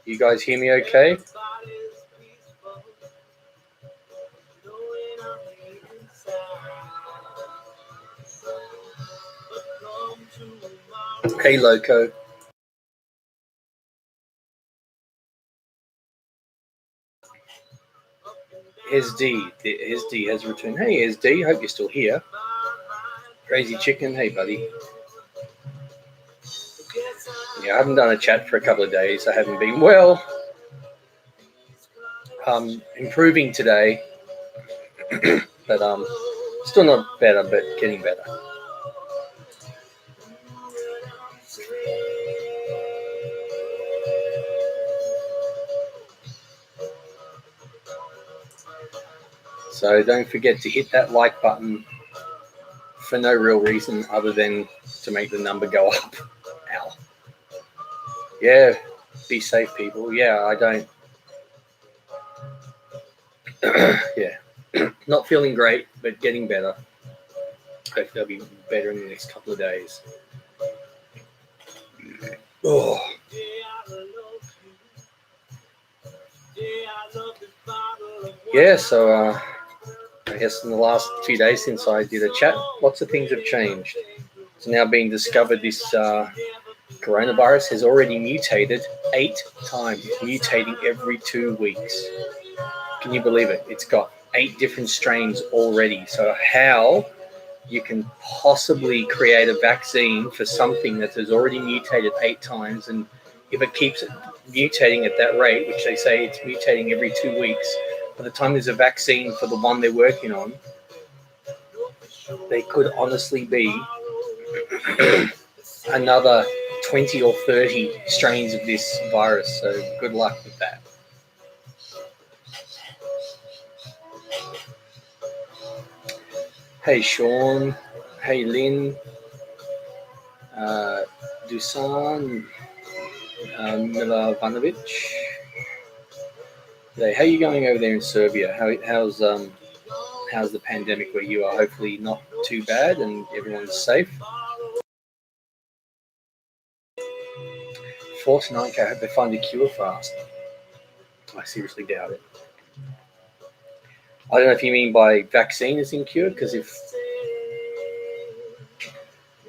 You guys hear me okay? Hey, Loco. SD. SD has returned. Hey, SD. Hope you're still here. Crazy Chicken. Hey, buddy. Yeah, I haven't done a chat for a couple of days. I haven't been well. Improving today, but still not better, but getting better. So don't forget to hit that like button for no real reason other than to make the number go up. Ow. Yeah, be safe, people. Yeah, I don't. Yeah, not feeling great, but getting better. Hopefully I'll be better in the next couple of days. Oh. Yeah, so I guess in the last few days since I did a chat, lots of things have changed. It's now being discovered this coronavirus has already mutated 8 times, mutating every 2 weeks. Can you believe it? It's got 8 different strains already. So how you can possibly create a vaccine for something that has already mutated 8 times, and if it keeps mutating at that rate, which they say it's mutating every 2 weeks, by the time there's a vaccine for the one they're working on, they could honestly be another 20 or 30 strains of this virus. So good luck with that. Hey, Sean. Hey, Lynn. Dusan. Milovanovic. Hey, how are you going over there in Serbia? How's the pandemic where you are? Hopefully not too bad and everyone's safe. 4 to 9K. I hope they find a cure fast. I seriously doubt it. I don't know if you mean by vaccine is in cure, because if,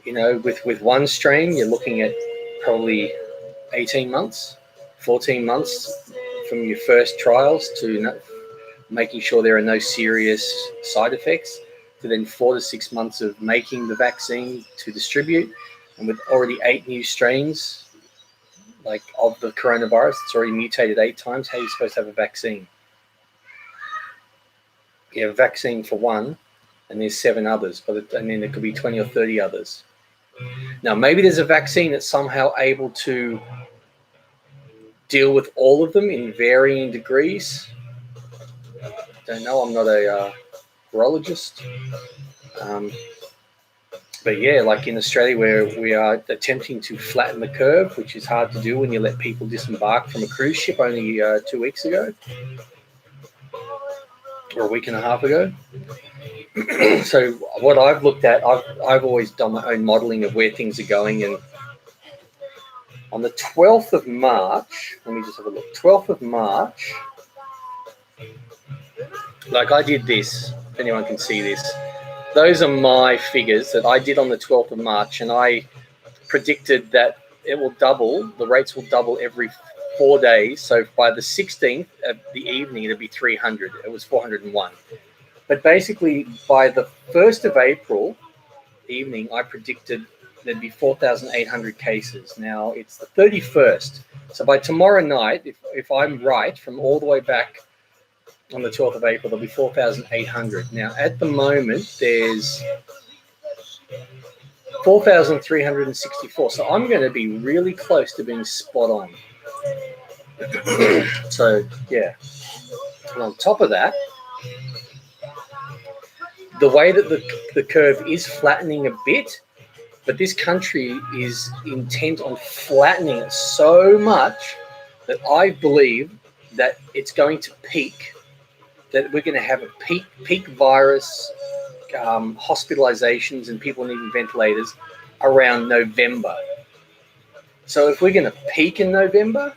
you know, with one strain, you're looking at probably 18 months, 14 months from your first trials to making sure there are no serious side effects, to then 4 to 6 months of making the vaccine to distribute. And with already 8 new strains, like of the coronavirus, it's already mutated 8 times, how are you supposed to have a vaccine? You have a vaccine for one, and there's 7 others, and then there could be 20 or 30 others. Now, maybe there's a vaccine that's somehow able to deal with all of them in varying degrees. Don't know. I'm not a virologist. But yeah, like in Australia, where we are attempting to flatten the curve, which is hard to do when you let people disembark from a cruise ship only 2 weeks ago, or a week and a half ago. So what I've looked at, I've always done my own modelling of where things are going, and on the 12th of March, let me just have a look. 12th of March, like I did this, if anyone can see this. Those are my figures that I did on the 12th of March, and I predicted that it will double, the rates will double every 4 days. So by the 16th of the evening, it'll be 300. It was 401. But basically, by the 1st of April evening, I predicted there'd be 4,800 cases. Now, it's the 31st. So by tomorrow night, if I'm right, from all the way back on the 12th of April, there'll be 4,800. Now, at the moment, there's 4,364. So I'm going to be really close to being spot on. So, yeah. And on top of that, the way that the curve is flattening a bit, but this country is intent on flattening it so much that I believe that it's going to peak, that we're going to have a peak virus, hospitalizations and people needing ventilators around November. So if we're going to peak in November,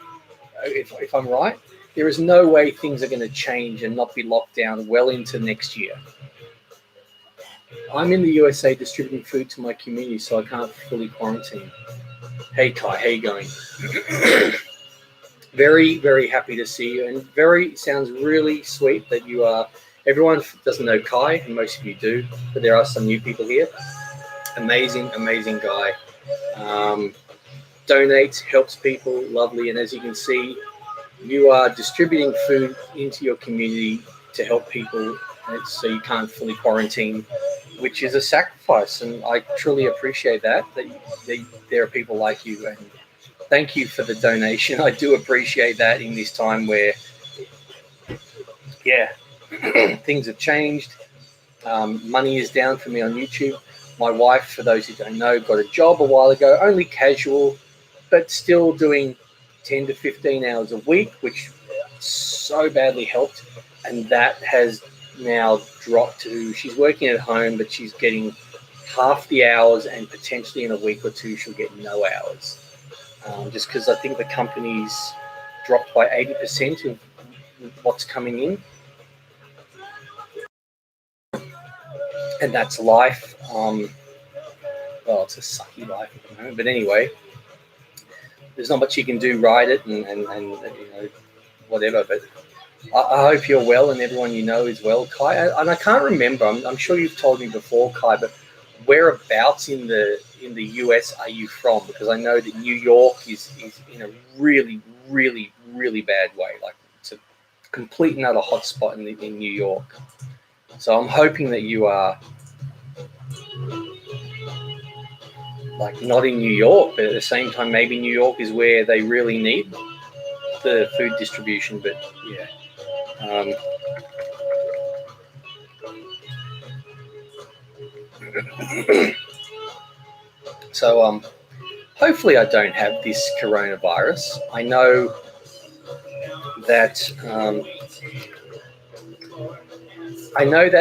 if I'm right, there is no way things are going to change and not be locked down well into next year. I'm in the USA distributing food to my community, so I can't fully quarantine. Hey Kai, how you going? Very, very happy to see you, and sounds really sweet that you are. Everyone doesn't know Kai, and most of you do, but there are some new people here. Amazing, amazing guy. Donates, helps people, lovely, and as you can see, you are distributing food into your community to help people, so you can't fully quarantine, which is a sacrifice, and I truly appreciate that there are people like you, and thank you for the donation. I do appreciate that in this time where, yeah, things have changed. Money is down for me on YouTube. My wife, for those who don't know, got a job a while ago, only casual, but still doing 10 to 15 hours a week, which so badly helped. And that has now dropped to, she's working at home, but she's getting half the hours, and potentially in a week or two, she'll get no hours. Just because I think the company's dropped by 80% of what's coming in. And that's life. Well, it's a sucky life at the moment. But anyway, there's not much you can do, ride it and you know, whatever. But I hope you're well and everyone you know is well, Kai. And I can't remember. I'm sure you've told me before, Kai, but whereabouts in the US are you from? Because I know that New York is in a really, really, really bad way. Like, it's a complete and utter hotspot in New York. So I'm hoping that you are like not in New York, but at the same time, maybe New York is where they really need the food distribution. But yeah. So hopefully I don't have this coronavirus. I know that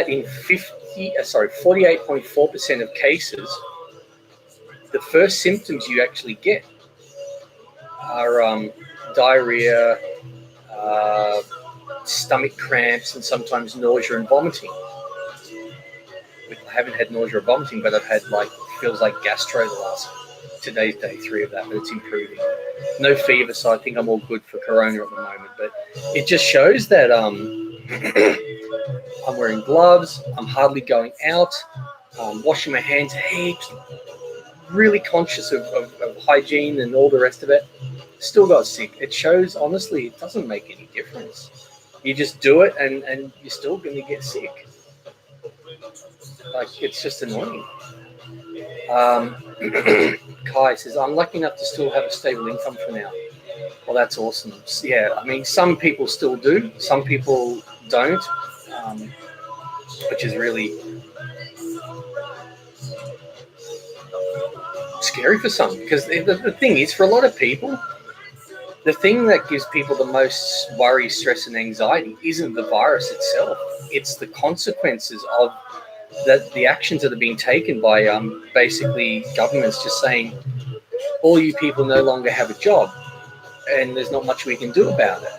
in 48.4% of cases, the first symptoms you actually get are diarrhea, stomach cramps, and sometimes nausea and vomiting. I haven't had nausea or vomiting, but I've had feels like gastro today's day 3 of that, but it's improving. No fever, so I think I'm all good for corona at the moment. But it just shows that I'm wearing gloves, I'm hardly going out, washing my hands heaps, really conscious of hygiene and all the rest of it. Still got sick. It shows, honestly, it doesn't make any difference. You just do it and you're still going to get sick. Like, it's just annoying. Kai says, I'm lucky enough to still have a stable income for now. Well, that's awesome. Yeah, I mean, some people still do. Some people don't, which is really scary for some. Because the thing is, for a lot of people, the thing that gives people the most worry, stress, and anxiety isn't the virus itself. It's the consequences of the actions that are being taken by basically governments just saying, all you people no longer have a job, and there's not much we can do about it.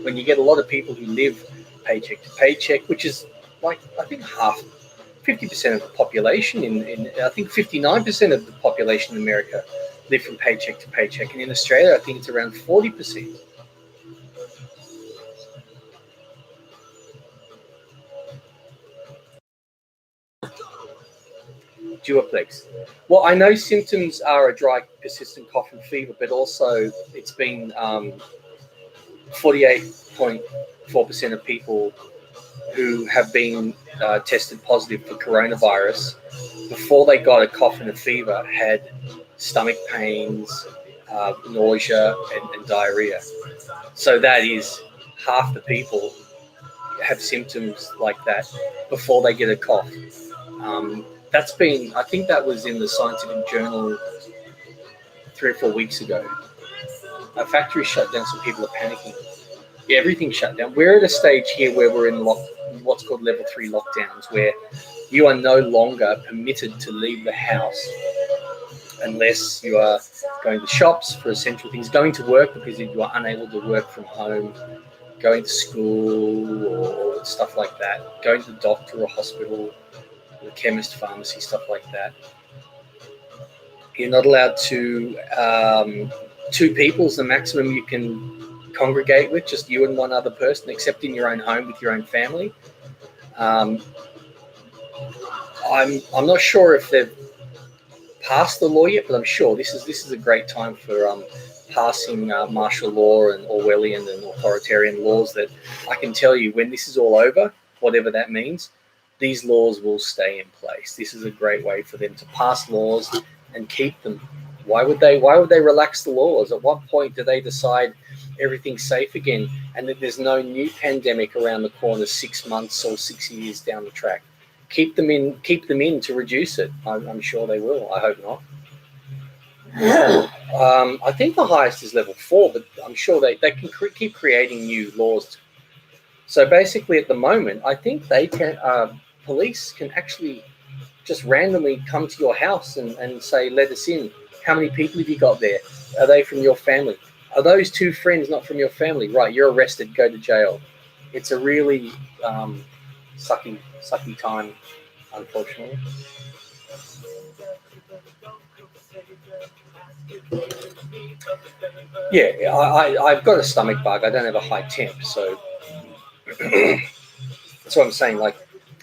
When you get a lot of people who live paycheck to paycheck, which is I think 50% of the population I think 59% of the population in America live from paycheck to paycheck, and in Australia, I think it's around 40%. Duoplex. Well, I know symptoms are a dry, persistent cough and fever, but also it's been 48.4% of people who have been tested positive for coronavirus before they got a cough and a fever had stomach pains, nausea, and diarrhea. So that is half the people have symptoms like that before they get a cough. That's been, I think that was in the Scientific Journal 3 or 4 weeks ago. A factory shut down, so people are panicking. Yeah, everything's shut down. We're at a stage here where we're in what's called level 3 lockdowns, where you are no longer permitted to leave the house unless you are going to shops for essential things, going to work because you are unable to work from home, going to school or stuff like that, going to the doctor or hospital, the chemist, pharmacy, stuff like that. You're not allowed to, 2 people is the maximum you can congregate with, just you and one other person, except in your own home with your own family. I'm not sure if they've passed the law yet, but I'm sure this is a great time for passing martial law and Orwellian and authoritarian laws that I can tell you when this is all over, whatever that means, these laws will stay in place. This is a great way for them to pass laws and keep them. Why would they relax the laws? At what point do they decide everything's safe again and that there's no new pandemic around the corner 6 months or 6 years down the track? Keep them in to reduce it. I'm sure they will. I hope not. I think the highest is level 4, but I'm sure they can keep creating new laws. So basically, at the moment, I think they can. Police can actually just randomly come to your house and say, "Let us in." How many people have you got there? Are they from your family? Are those 2 friends not from your family? Right, you're arrested. Go to jail. It's a really sucky time, unfortunately. Yeah, I've got a stomach bug. I don't have a high temp, so that's what I'm saying. Like,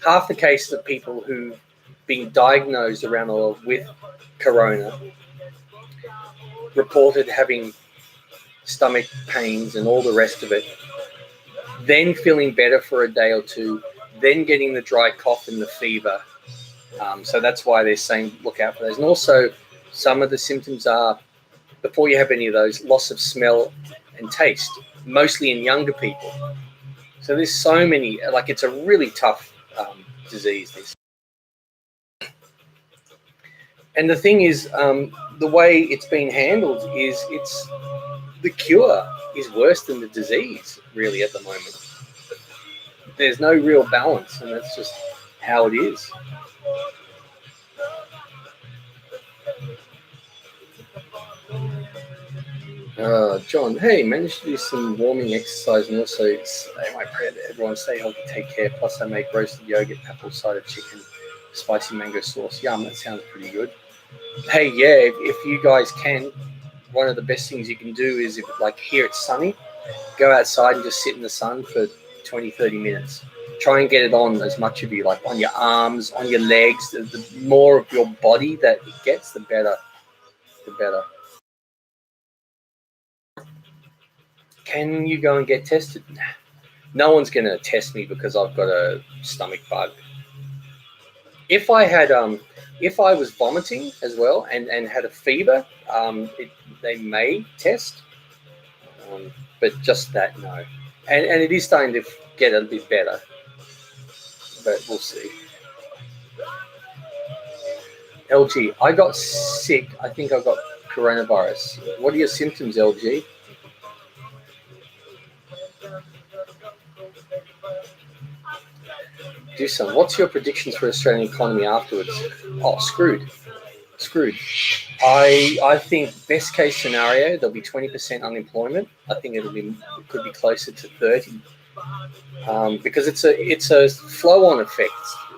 half the cases of people who've been diagnosed around the world with corona reported having stomach pains and all the rest of it, then feeling better for a day or 2, then getting the dry cough and the fever. So that's why they're saying look out for those. And also, some of the symptoms are, before you have any of those, loss of smell and taste, mostly in younger people. So there's so many, like, it's a really tough disease, this. And the thing is, the way it's been handled is the cure is worse than the disease, really, at the moment. There's no real balance, and that's just how it is. John, hey, managed to do some warming exercise and also say my prayer that everyone stay healthy, take care. Plus, I make roasted yogurt, apple cider chicken, spicy mango sauce. Yum, that sounds pretty good. Hey, yeah, if you guys can, one of the best things you can do is, if like here it's sunny, go outside and just sit in the sun for 20, 30 minutes. Try and get it on as much of you, like on your arms, on your legs. The more of your body that it gets, the better. The better. Can you go and get tested? No one's going to test me because I've got a stomach bug. If I had, if I was vomiting as well and had a fever, they may test, but just that, no. And it is starting to get a bit better, but we'll see. LG, I got sick. I think I got coronavirus. What are your symptoms, LG? Do some. What's your predictions for Australian economy afterwards? Oh, screwed. I think best case scenario, there'll be 20% unemployment. I think it could be closer to 30, because it's a flow-on effect.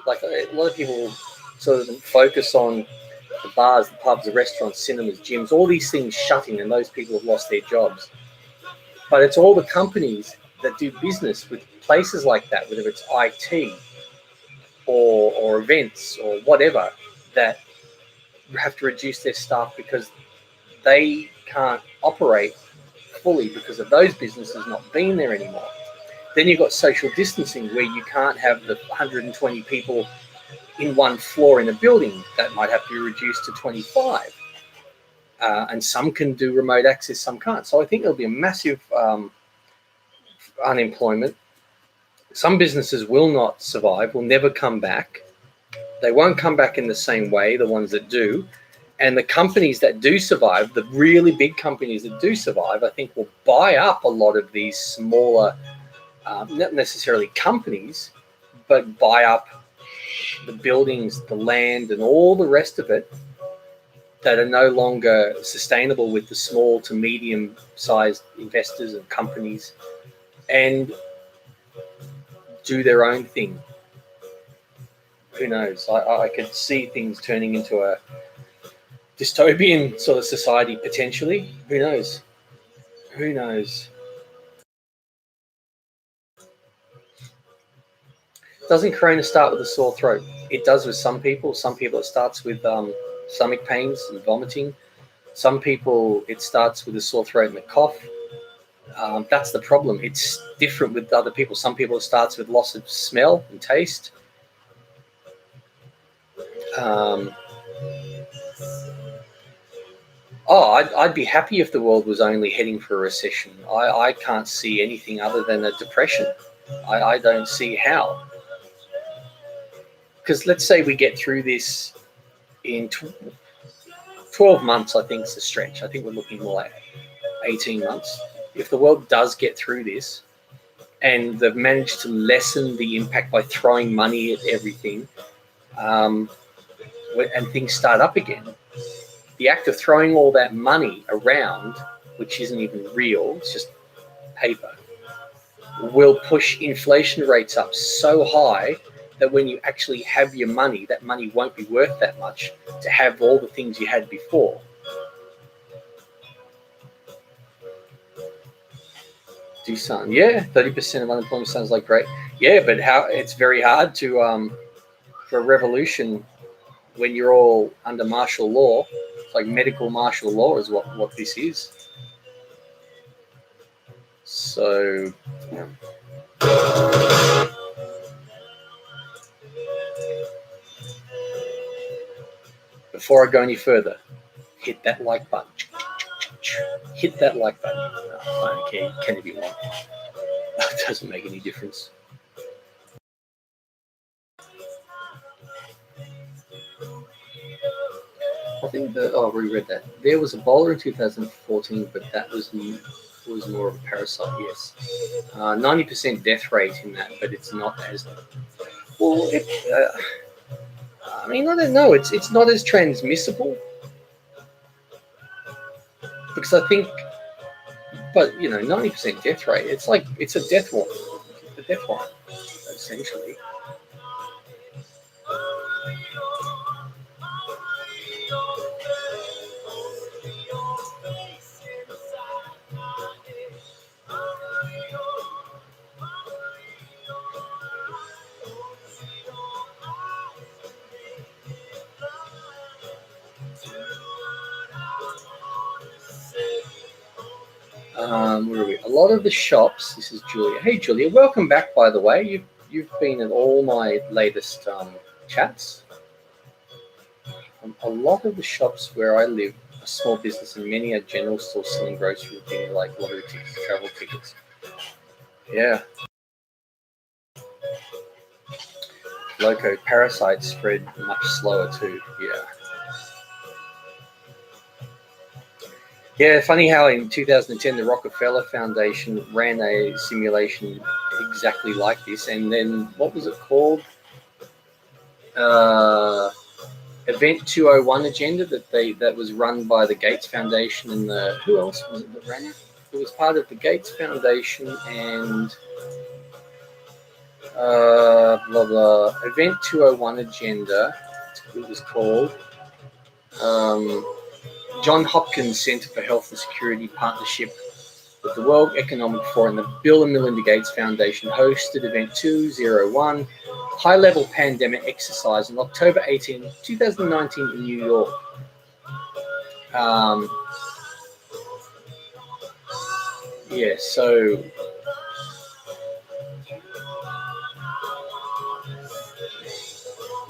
Like, a lot of people sort of focus on the bars, the pubs, the restaurants, cinemas, gyms, all these things shutting, and those people have lost their jobs. But it's all the companies that do business with places like that, whether it's IT or events or whatever, that have to reduce their staff because they can't operate fully because of those businesses not being there anymore. Then you've got social distancing, where you can't have the 120 people in one floor in a building. That might have to be reduced to 25. And some can do remote access, some can't. So I think there'll be a massive unemployment. Some businesses will not survive, will never come back. They won't come back in the same way, the ones that do. And the companies that do survive, the really big companies that do survive, I think will buy up a lot of these smaller, not necessarily companies, but buy up the buildings, the land, and all the rest of it, that are no longer sustainable with the small to medium sized investors and companies, and do their own thing. Who knows? I could see things turning into a dystopian sort of society potentially. Who knows? Who knows? Doesn't corona start with a sore throat? It does with some people. Some people it starts with stomach pains and vomiting. Some people it starts with a sore throat and a cough. That's the problem. It's different with other people. Some people it starts with loss of smell and taste. Um, I'd be happy if the world was only heading for a recession. I can't see anything other than a depression. I don't see how. Because let's say we get through this in 12 months, I think is a stretch. I think we're looking more like 18 months. If the world does get through this and they've managed to lessen the impact by throwing money at everything, and things start up again, the act of throwing all that money around, which isn't even real, it's just paper, will push inflation rates up so high that when you actually have your money, that money won't be worth that much to have all the things you had before. Do something. Yeah, 30% of unemployment sounds like great. Yeah, but how it's very hard to for a revolution when you're all under martial law. It's like medical martial law is what this is. So yeah. Before I go any further, hit that like button. Hit that like button. No, I don't care. You can if you want. It doesn't make any difference. I think that I reread that. There was Ebola in 2014, but that was more of a parasite. Yes, 90% death rate in that, but it's not as well. I mean, I don't know. It's not as transmissible because I think, but 90% death rate. It's like it's a death warrant. It's a death warrant, essentially. Where are we? A lot of the shops. This is Julia. Hey, Julia. Welcome back. By the way, you've been in all my latest chats. A lot of the shops where I live are small business, and many are general stores selling grocery things like lottery tickets, travel tickets. Yeah. Loco parasites spread much slower too. Yeah. Yeah, funny how in 2010 the Rockefeller Foundation ran a simulation exactly like this, and then what was it called? Event 201 agenda that was run by the Gates Foundation and who else was it that ran it? It was part of the Gates Foundation and blah blah. Event 201 agenda. It was called. John Hopkins Center for Health and Security Partnership with the World Economic Forum, the Bill and Melinda Gates Foundation hosted Event 201, high-level pandemic exercise on October 18, 2019 in New York. Yeah, so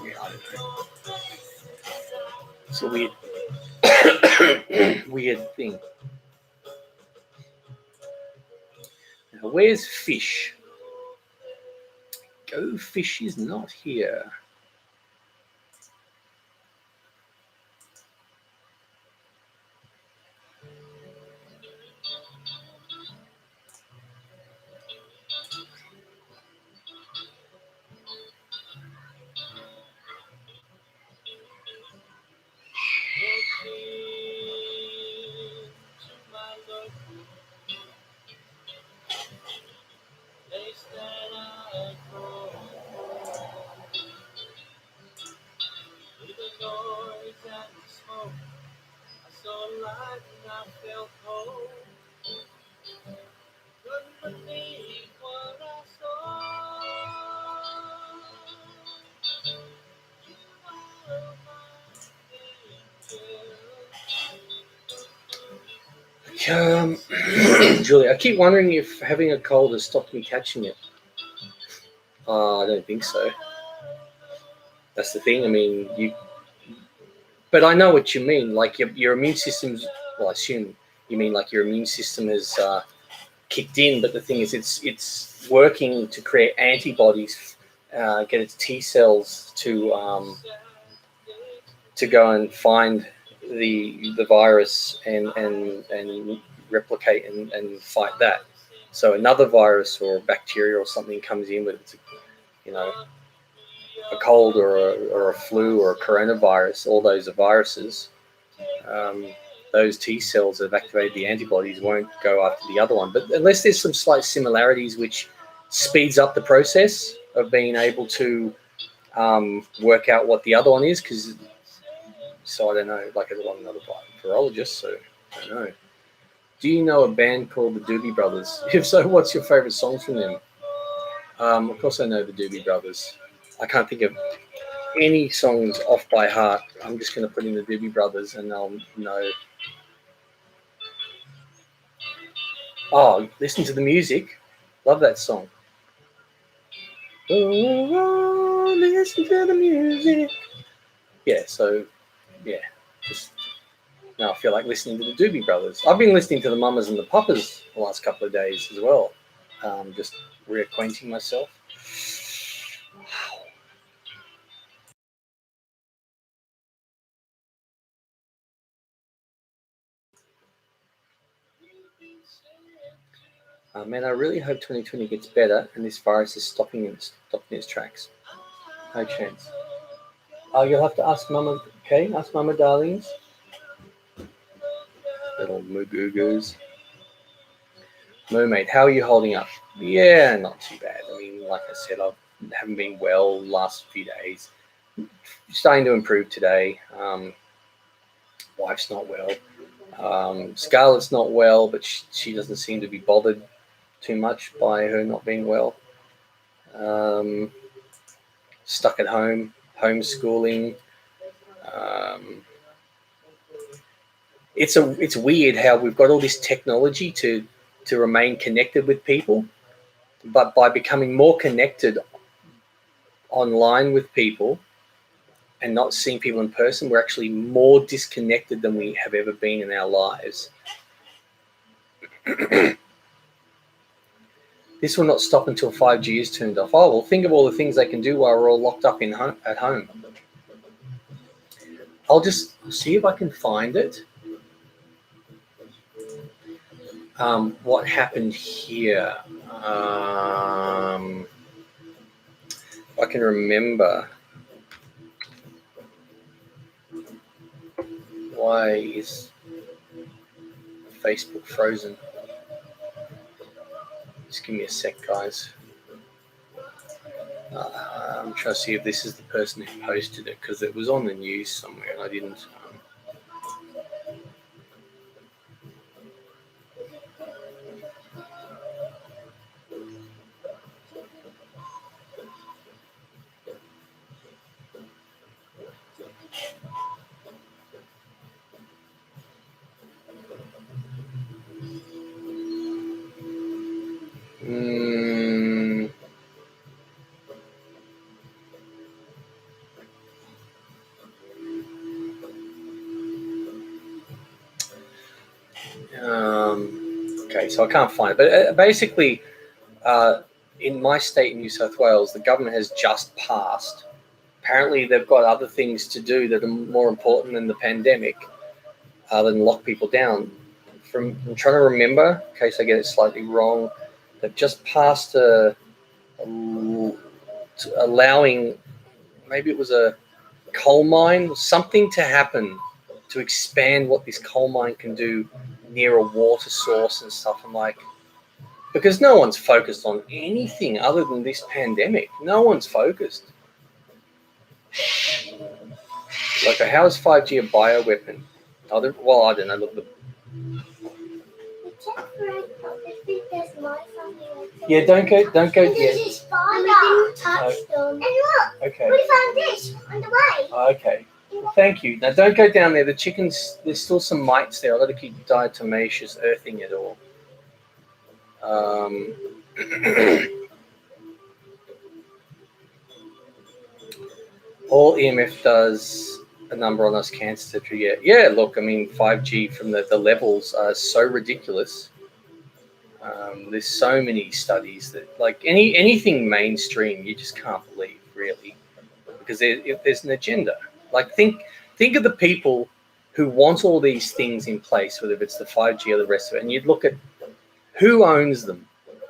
yeah, I don't know. It's a weird, weird thing. Now, where's Fish? Go Fish is not here. Julie, I keep wondering if having a cold has stopped me catching it. I don't think so. That's the thing. I mean, but I know what you mean. Like your immune system's. Well, I assume you mean like your immune system is kicked in. But the thing is, it's working to create antibodies, get its T cells to go and find the virus and replicate and fight that. So another virus or bacteria or something comes in, with a cold or a flu or a coronavirus. All those are viruses. Those T cells that have activated the antibodies won't go after the other one. But unless there's some slight similarities which speeds up the process of being able to work out what the other one is, because so I don't know, like I don't want another virologist, so I don't know. Do you know a band called the Doobie Brothers? If so, what's your favorite songs from them? Of course I know the Doobie Brothers. I can't think of any songs off by heart. I'm just going to put in the Doobie Brothers and I'll know. Oh, listen to the music. Love that song. Oh, listen to the music. Yeah, so, yeah. Just now I feel like listening to the Doobie Brothers. I've been listening to the Mamas and the Papas the last couple of days as well. Just reacquainting myself. Man, I really hope 2020 gets better and this virus is stopping its tracks. No chance. Oh, you'll have to ask Mama. Okay, ask Mama, darlings. Little moo-goo-goos. Mermaid, how are you holding up? Yeah, not too bad. I mean, like I said, I haven't been well the last few days. Starting to improve today. Wife's not well. Scarlett's not well, but she doesn't seem to be bothered too much by her not being well. Stuck at home, homeschooling. It's weird how we've got all this technology to remain connected with people, but by becoming more connected online with people and not seeing people in person, we're actually more disconnected than we have ever been in our lives. This will not stop until 5G is turned off. Oh, well, think of all the things they can do while we're all locked up at home. I'll just see if I can find it. What happened here? I can remember. Why is Facebook frozen? Just give me a sec, guys. I'm trying to see if this is the person who posted it, because it was on the news somewhere and I didn't. Okay, so I can't find it. But basically, in my state, in New South Wales, the government has just passed. Apparently, they've got other things to do that are more important than the pandemic, than lock people down. I'm trying to remember, in case I get it slightly wrong, they've just passed allowing, maybe it was a coal mine, something to happen to expand what this coal mine can do near a water source and stuff. I'm like, because no one's focused on anything other than this pandemic. No one's focused. Like, how is 5G a bioweapon? Well, I don't know. Look, yeah, don't go. Yeah. Okay. We found this on the way. Okay. Thank you. Now, don't go down there. The chickens, there's still some mites there. I've got to keep diatomaceous earthing it all. All EMF does a number on us cancer. Yeah, look, I mean, 5G from the levels are so ridiculous. There's so many studies that, like, anything mainstream, you just can't believe, really, because there's an agenda. Like, think of the people who want all these things in place, whether it's the 5G or the rest of it, and you'd look at who owns them,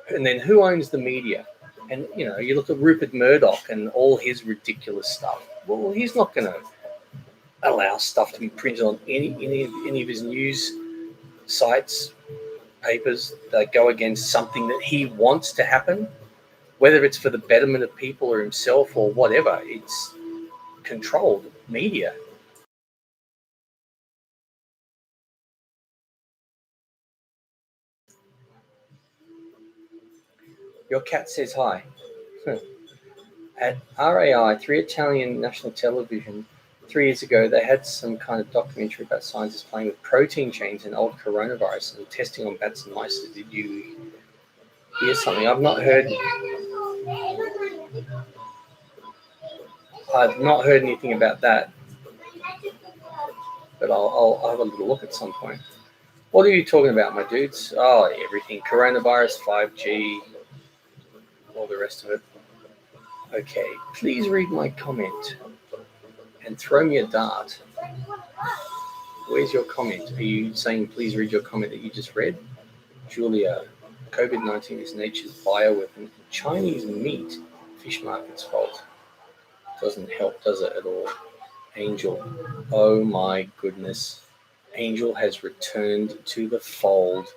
and then who owns the media. And, you know, you look at Rupert Murdoch and all his ridiculous stuff. Well, he's not going to allow stuff to be printed on any of his news sites, papers that go against something that he wants to happen, whether it's for the betterment of people or himself or whatever. It's controlled media. Your cat says hi. At RAI, 3 Italian national television, 3 years ago, they had some kind of documentary about scientists playing with protein chains in old coronavirus and testing on bats and mice. Did you hear something? I've not heard anything about that, but I'll have a little look at some point. What are you talking about, my dudes? Oh, everything. Coronavirus, 5G, all the rest of it. Okay, please read my comment and throw me a dart. Where's your comment? Are you saying please read your comment that you just read? Julia, COVID-19 is nature's bioweapon. Chinese meat, fish market's fault. Doesn't help, does it, at all? Angel, oh my goodness. Angel has returned to the fold.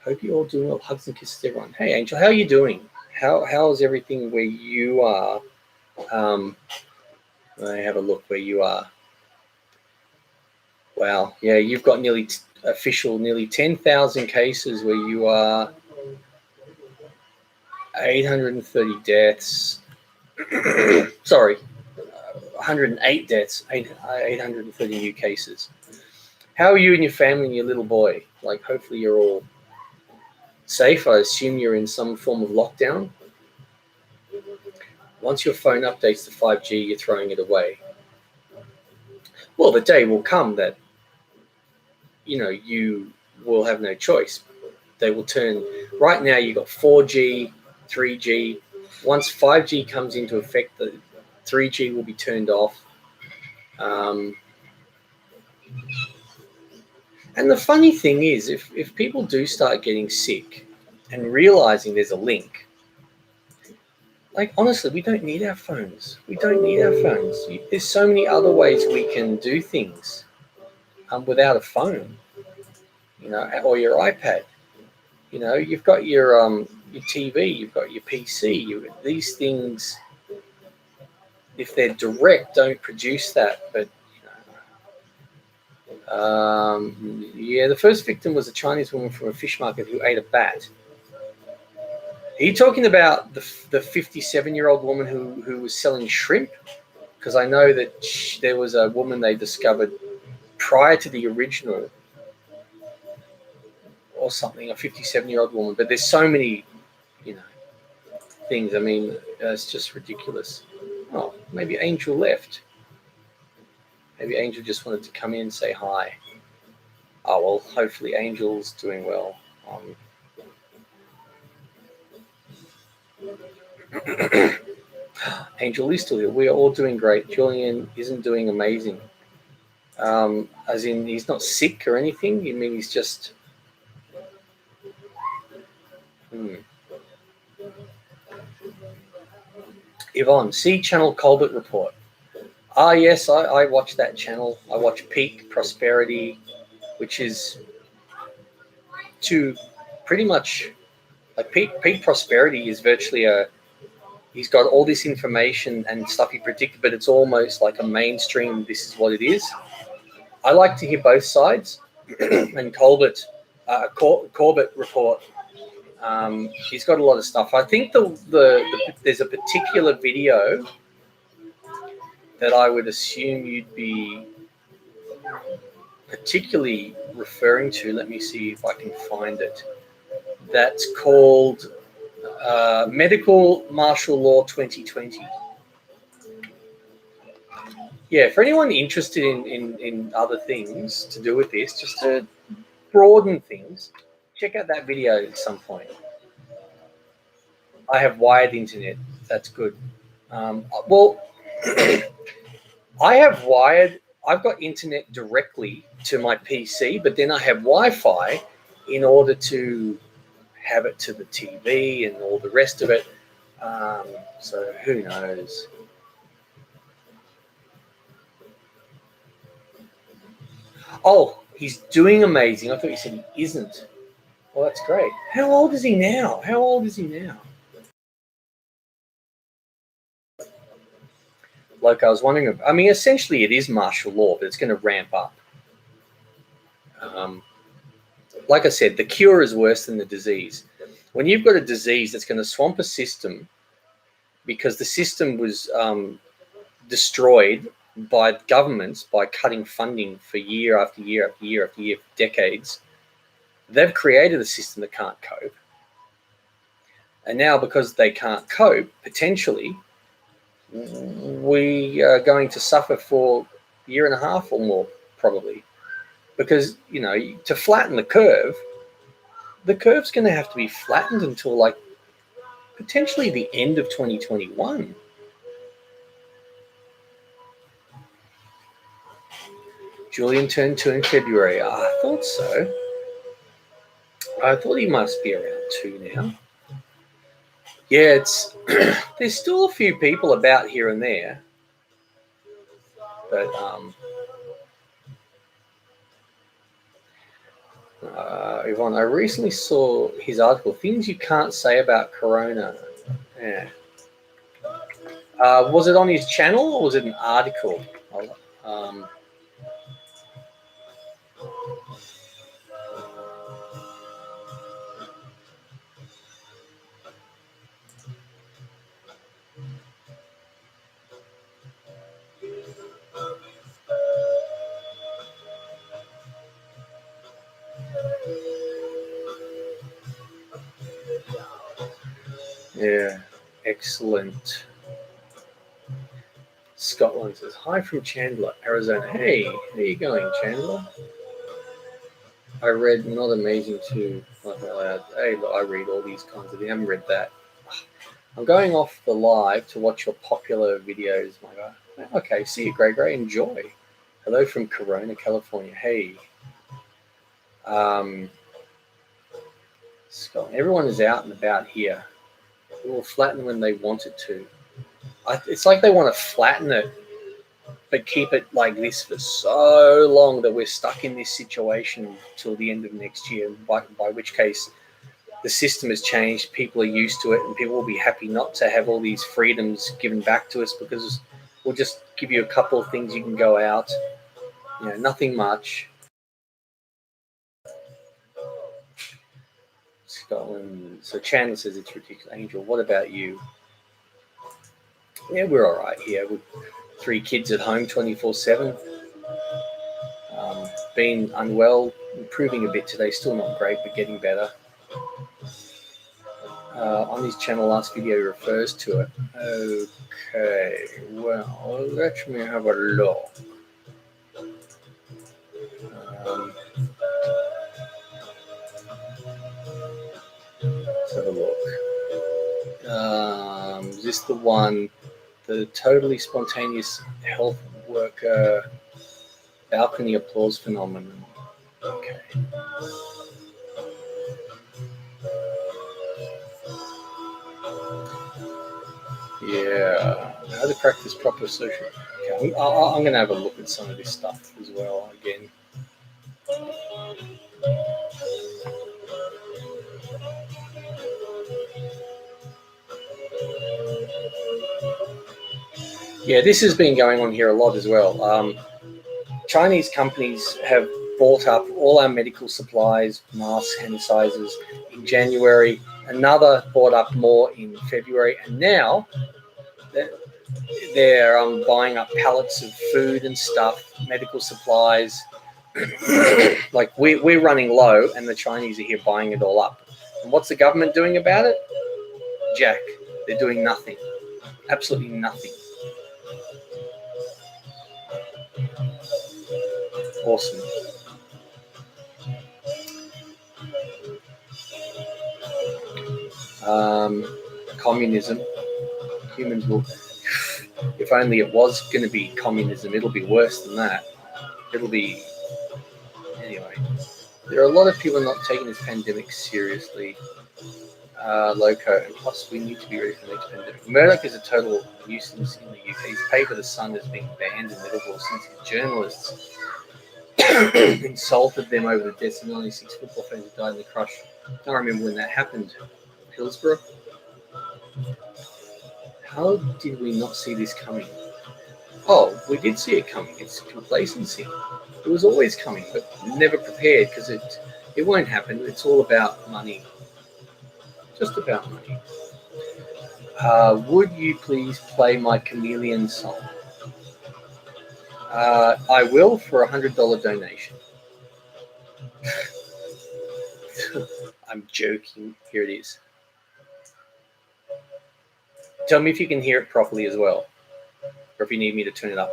Hope you're all doing well. Hugs and kisses, everyone. Hey, Angel, how are you doing? How's everything where you are? I have a look where you are. Wow, yeah, you've got nearly 10,000 cases where you are. 830 deaths. Sorry, 108 deaths. 830 new cases. How are you and your family and your little boy? Like, hopefully you're all safe. I assume you're in some form of lockdown. Once your phone updates to 5G, you're throwing it away. Well, the day will come that, you know, you will have no choice. They will turn. Right now, you've got 4G, 3G. Once 5G comes into effect, the 3G will be turned off. And the funny thing is, if people do start getting sick and realizing there's a link, like, honestly, we don't need our phones. There's so many other ways we can do things without a phone, you know, or your iPad. You know, you've got your TV, you've got your PC. These things, if they're direct, don't produce that. But, you know, yeah, the first victim was a Chinese woman from a fish market who ate a bat. Are you talking about the 57-year-old woman who was selling shrimp? Because I know that there was a woman they discovered prior to the original or something, a 57-year-old woman. But there's so many, you know, things. I mean, it's just ridiculous. Oh, maybe Angel left. Maybe Angel just wanted to come in and say hi. Oh, well, hopefully Angel's doing well. Angel is still here. We are all doing great. Julian isn't doing amazing. As in, he's not sick or anything. You mean he's just... Yvonne, see Channel Colbert Report. Ah, yes, I watch that channel. I watch Peak Prosperity, which is to pretty much... Like, Peak Prosperity is virtually a He's got all this information and stuff he predicted, but it's almost like a mainstream, this is what it is. I like to hear both sides. And Corbett report, he's got a lot of stuff. I think there's a particular video that I would assume you'd be particularly referring to. Let me see if I can find it. That's called Medical Martial Law 2020. Yeah, for anyone interested in other things to do with this, just to broaden things, check out that video at some point. I have wired internet. That's good. Well, I've got internet directly to my PC, but then I have Wi-Fi in order to have it to the TV and all the rest of it. So who knows? Oh, he's doing amazing. I thought you said he isn't. Well, that's great. How old is he now? Like, I was wondering, I mean, essentially it is martial law, but it's going to ramp up. Like I said, the cure is worse than the disease. When you've got a disease that's going to swamp a system because the system was destroyed by governments by cutting funding for year after year after year after year for decades, they've created a system that can't cope. And now because they can't cope, potentially, we are going to suffer for a year and a half or more, probably. Because, you know, to flatten the curve's going to have to be flattened until, like, potentially the end of 2021. Julian turned 2 in February. I thought so. I thought he must be around 2 now. Yeah, it's there's still a few people about here and there. But Yvonne, I recently saw his article, Things You Can't Say About Corona. Yeah. Was it on his channel or was it an article? Yeah, excellent. Scotland says, hi from Chandler, Arizona. Hey, how are you going, Chandler? I read Not Amazing too. Hey, look, I read all these kinds of things. I haven't read that. I'm going off the live to watch your popular videos, my guy. Okay, see you, Greg. Enjoy. Hello from Corona, California. Hey. Scotland. Everyone is out and about here. It will flatten when they want it to. It's like they want to flatten it, but keep it like this for so long that we're stuck in this situation till the end of next year, by which case the system has changed, people are used to it, and people will be happy not to have all these freedoms given back to us because we'll just give you a couple of things you can go out, you know, nothing much. Scotland. So Chandler says it's ridiculous. Angel, what about you? Yeah, we're all right here with 3 kids at home 24/7. Been unwell, improving a bit today, still not great, but getting better. On his channel, last video refers to it. Okay, well, let me have a look. Let's have a look. Is this the one, the totally spontaneous health worker balcony applause phenomenon? Okay. Yeah, how to practice proper social. Okay, I'm going to have a look at some of this stuff as well again. Yeah, this has been going on here a lot as well. Chinese companies have bought up all our medical supplies, masks, hand sanitizers in January. Another bought up more in February, and now they're buying up pallets of food and stuff, medical supplies. Like we're running low, and the Chinese are here buying it all up. And what's the government doing about it? Jack. They're doing nothing. Absolutely nothing. Awesome. Communism. Humans will. If only it was going to be communism, it'll be worse than that. It'll be. Anyway, there are a lot of people not taking this pandemic seriously. Loco, and plus we need to be ready for the next pandemic. Murdoch is a total nuisance in the UK. His paper, The Sun, has been banned in Liverpool since his journalists insulted them over the deaths of 96 football fans who died in the crush. I can't remember when that happened. Hillsborough? How did we not see this coming? Oh, we did see it coming. It's complacency. It was always coming, but never prepared because it won't happen. It's all about money. Just about money. Would you please play my Chameleon song? I will for $100 donation. I'm joking. Here it is. Tell me if you can hear it properly as well, or if you need me to turn it up.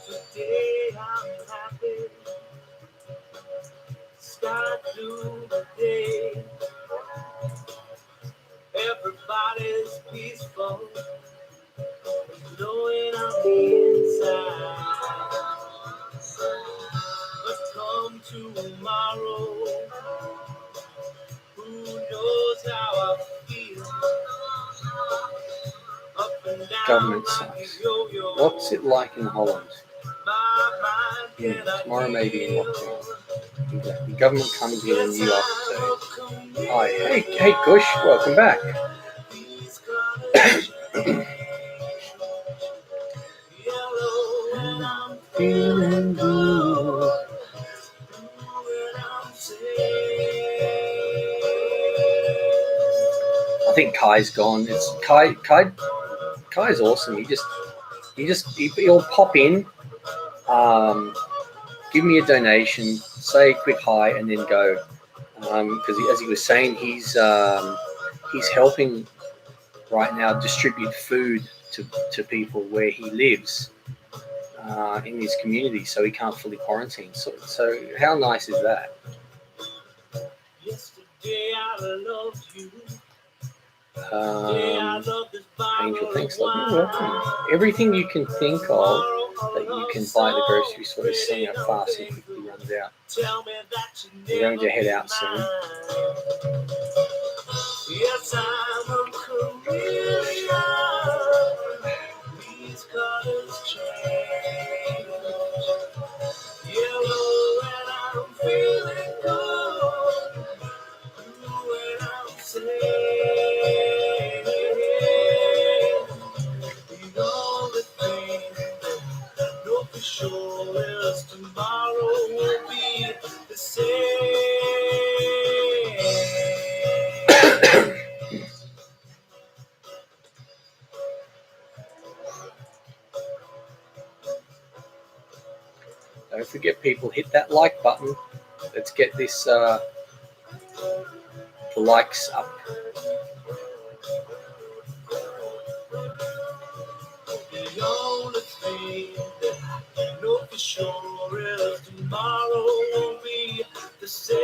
Today I'm happy. Start through the day. Everybody's peaceful, knowing I'm inside. But come tomorrow, who knows how I feel? Up and down. Government sucks. What's it like in Holland? Tomorrow may be in lockdown. The government coming here in New York today. Hi, hey, Gush, welcome back. Feeling good. I think Kai's gone. It's Kai's awesome. He'll pop in, give me a donation, say a quick hi, and then go. Because as he was saying, he's helping right now distribute food to people where he lives in his community, so he can't fully quarantine. So how nice is that? Yesterday I loved you. Angel, thanks, love. You're welcome. Everything you can think of that you can buy at the grocery store is selling out fast and quickly runs out. We're going to head out soon. Yes, I'm a chameleon. These colors change. Yellow and I'm feeling good. Blue and I'm safe. Sure as tomorrow will be the same. Don't forget, people, hit that like button. Let's get this the likes up. The only thing that I know for sure is tomorrow won't be the same.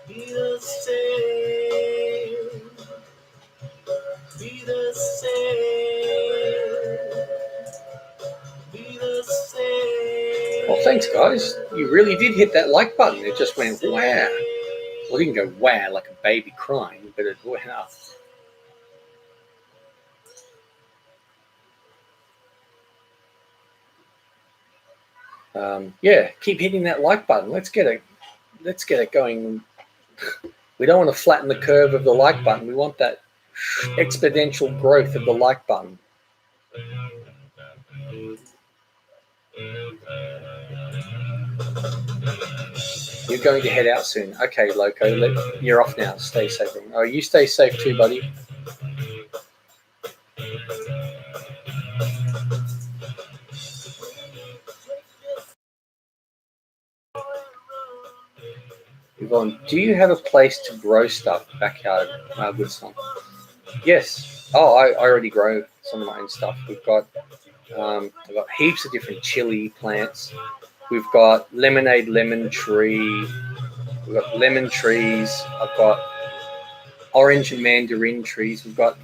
Be the same. Be the same. Be the same. Well, thanks, guys. You really did hit that like button. It just went wow. Well, it didn't go wow like a baby crying, but it went up. Yeah, keep hitting that like button. Let's get it going. We don't want to flatten the curve of the like button. We want that exponential growth of the like button. You're going to head out soon. Okay, Loco, you're off now. Stay safe. Oh, you stay safe too, buddy. Yvonne, do you have a place to grow stuff? Backyard, good song. Yes. Oh, I already grow some of my own stuff. I've got heaps of different chili plants. We've got lemonade lemon tree. We've got lemon trees. I've got orange and mandarin trees. We've got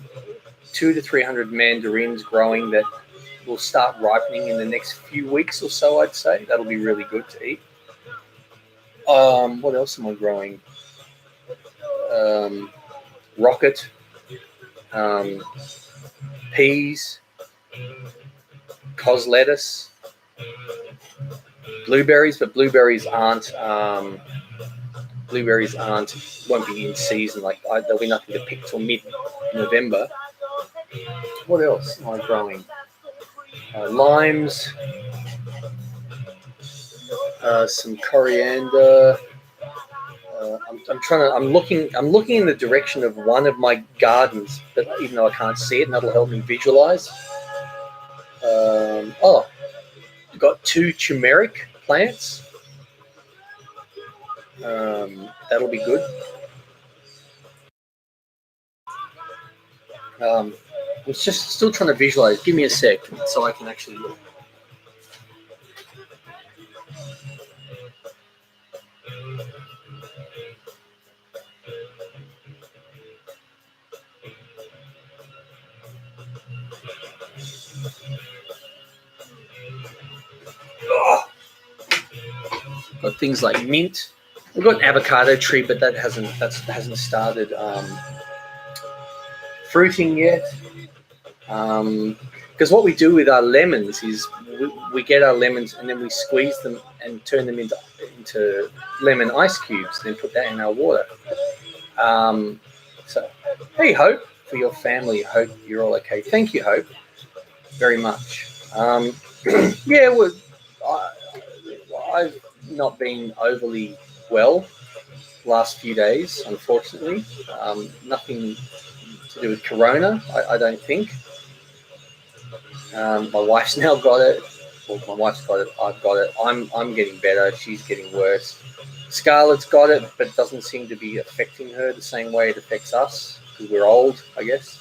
200 to 300 mandarins growing that will start ripening in the next few weeks or so, I'd say. That'll be really good to eat. What else am I growing? Rocket, peas, cos lettuce, blueberries, but blueberries won't be in season. There'll be nothing to pick till mid-November. What else am I growing? Limes, some coriander. I'm looking in the direction of one of my gardens, but even though I can't see it, and that'll help me visualize. I've got 2 turmeric plants. That'll be good. I'm just still trying to visualize. Give me a sec so I can actually look. Got things like mint. We've got an avocado tree, but that hasn't started fruiting yet. Because what we do with our lemons is we get our lemons and then we squeeze them and turn them into lemon ice cubes, and then put that in our water. So, hey, Hope, for your family. Hope you're all okay. Thank you, Hope, very much. Yeah, I've not been overly well last few days, unfortunately. Nothing to do with corona, I don't think. My wife's now got it. Well, my wife's got it. I've got it. I'm getting better. She's getting worse. Scarlett's got it, but it doesn't seem to be affecting her the same way it affects us because we're old, I guess.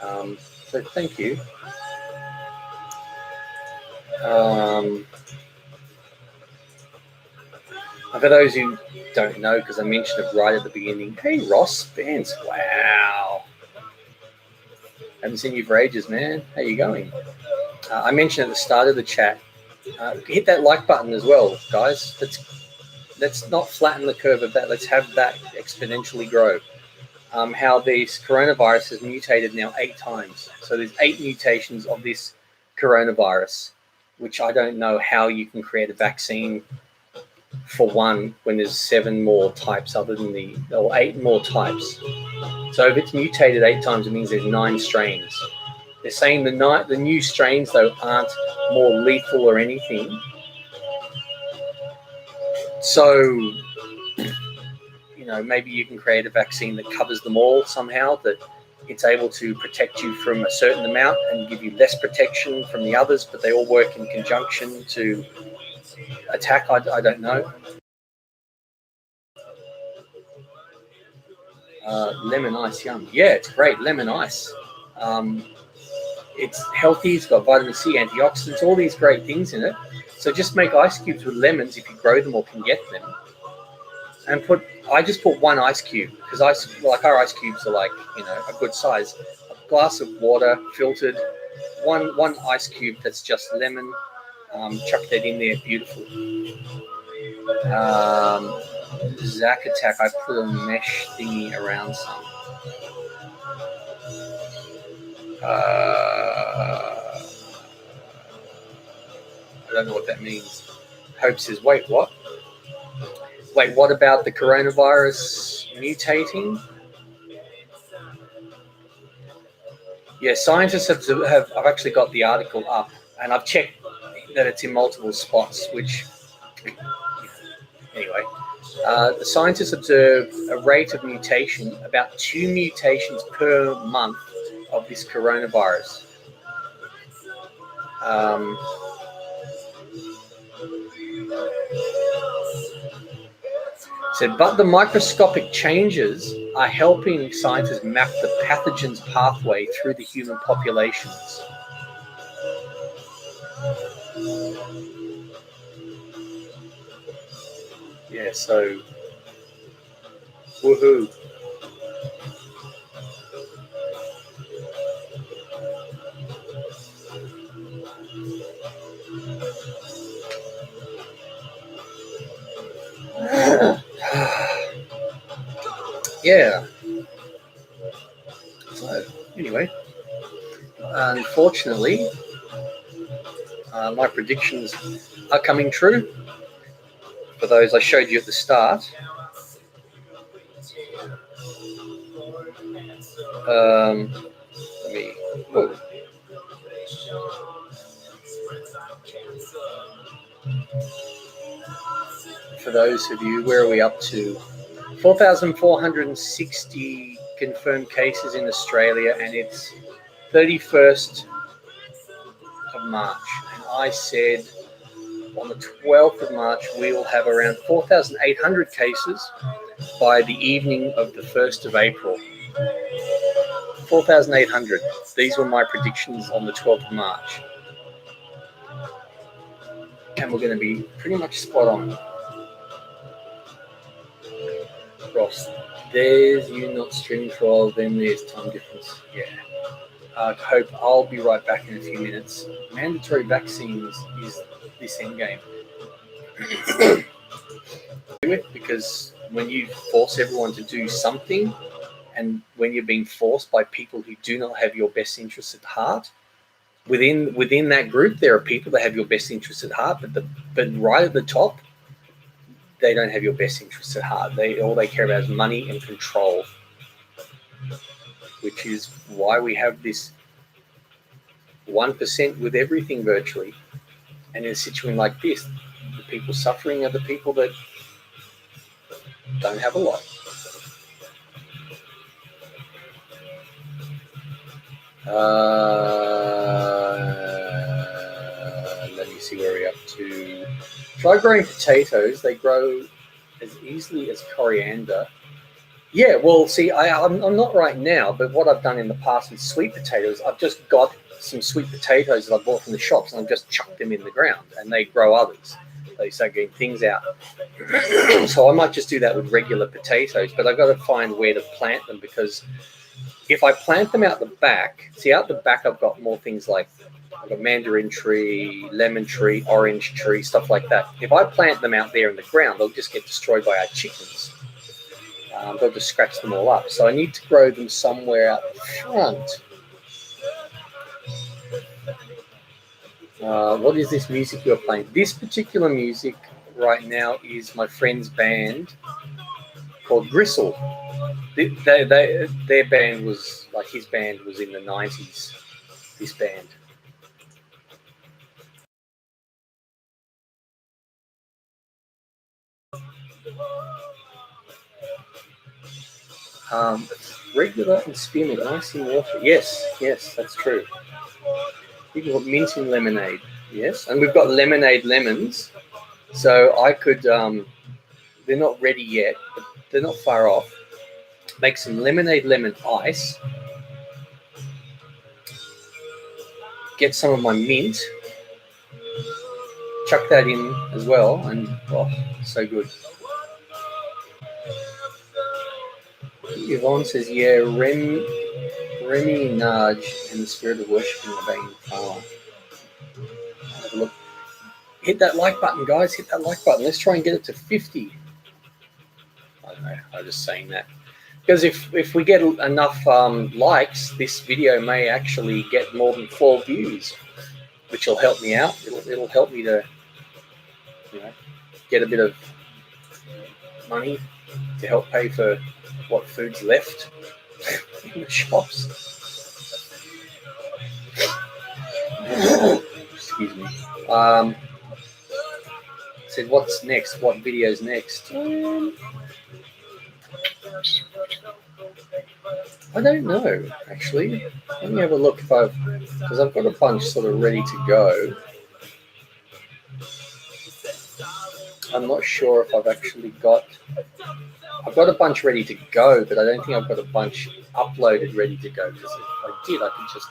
So thank you. For those who don't know, because I mentioned it right at the beginning, hey, Ross Spence, wow. Haven't seen you for ages, man. How you going? I mentioned at the start of the chat, hit that like button as well, guys. Let's not flatten the curve of that. Let's have that exponentially grow. How this coronavirus has mutated now 8 times. So there's 8 mutations of this coronavirus, which I don't know how you can create a vaccine for one when there's 7 more types other than or 8 more types. So if it's mutated 8 times, it means there's 9 strains. They're saying the new strains, though, aren't more lethal or anything. So, maybe you can create a vaccine that covers them all somehow, that it's able to protect you from a certain amount and give you less protection from the others, but they all work in conjunction to attack. I don't know. Lemon ice, yum. Yeah, it's great. Lemon ice. It's healthy. It's got vitamin C, antioxidants, all these great things in it. So just make ice cubes with lemons if you grow them or can get them. And I just put 1 ice cube because our ice cubes are a good size. A glass of water, filtered. One ice cube that's just lemon. Chuck that in there, beautiful. Zack Attack, I put a mesh thingy around some. don't know what that means. Hope says, wait, what? Wait, what about the coronavirus mutating? Yeah, scientists have I've actually got the article up, and I've checked that it's in multiple spots, which, anyway. The scientists observed a rate of mutation, about 2 mutations per month of this coronavirus. Said, but the microscopic changes are helping scientists map the pathogen's pathway through the human populations. Yeah, so, woohoo. Yeah. So, anyway, unfortunately, my predictions are coming true. For those I showed you at the start. For those of you, where are we up to? 4,460 confirmed cases in Australia, and it's 31st of March. And I said on the 12th of March, we will have around 4,800 cases by the evening of the 1st of April. 4,800. These were my predictions on the 12th of March. And we're going to be pretty much spot on. Ross, there's you not streaming for all, then there's time difference. Yeah. Hope I'll be right back in a few minutes. Mandatory vaccines is this end game. Because when you force everyone to do something, and when you're being forced by people who do not have your best interests at heart, within that group there are people that have your best interests at heart, but right at the top, they don't have your best interests at heart. All they care about is money and control, which is why we have this 1% with everything virtually. And in a situation like this, the people suffering are the people that don't have a lot. Let me see where we're up to. Try growing potatoes. They grow as easily as coriander. Yeah, well, see, I'm not right now, but what I've done in the past with sweet potatoes, I've just got some sweet potatoes that I bought from the shops, and I've just chucked them in the ground, and they grow others. They start getting things out. So I might just do that with regular potatoes, but I've got to find where to plant them, because if I plant them out the back, out the back I've got more things like I've got mandarin tree, lemon tree, orange tree, stuff like that. If I plant them out there in the ground, they'll just get destroyed by our chickens. They'll just scratch them all up. So I need to grow them somewhere out front. What is this music you're playing? This particular music right now is my friend's band called Gristle. Their band was, like, his band was in the 90s, this band. Regular and spearmint, ice in water. Yes, that's true. You've got mint in lemonade. Yes, and we've got lemonade lemons. So I could, they're not ready yet, but they're not far off. Make some lemonade lemon ice. Get some of my mint. Chuck that in as well, and oh, so good. Yvonne says, yeah, Remy Naj in the spirit of worshipping the being farmer. Have a look. Hit that like button, guys. Hit that like button. Let's try and get it to 50. I don't know. I'm just saying that. Because if we get enough likes, this video may actually get more than 4 views. which will help me out. It'll help me to, get a bit of money to help pay for what food's left in the shops. Excuse me. Said, what's next? What video's next? I don't know, actually. Let me have a look because I've got a bunch sort of ready to go. I'm not sure if I've actually I've got a bunch ready to go, but I don't think I've got a bunch uploaded ready to go, because if I did, I could just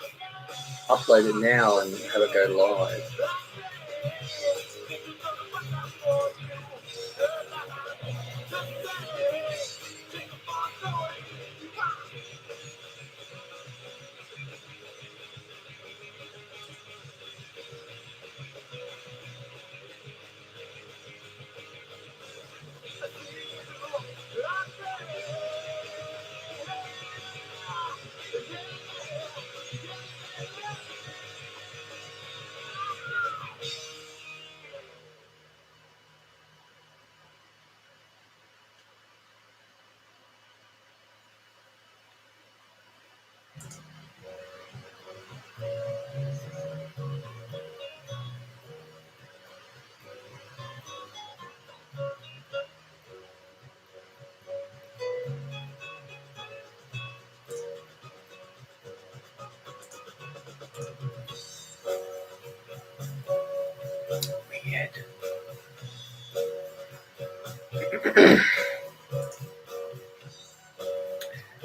upload it now and have it go live.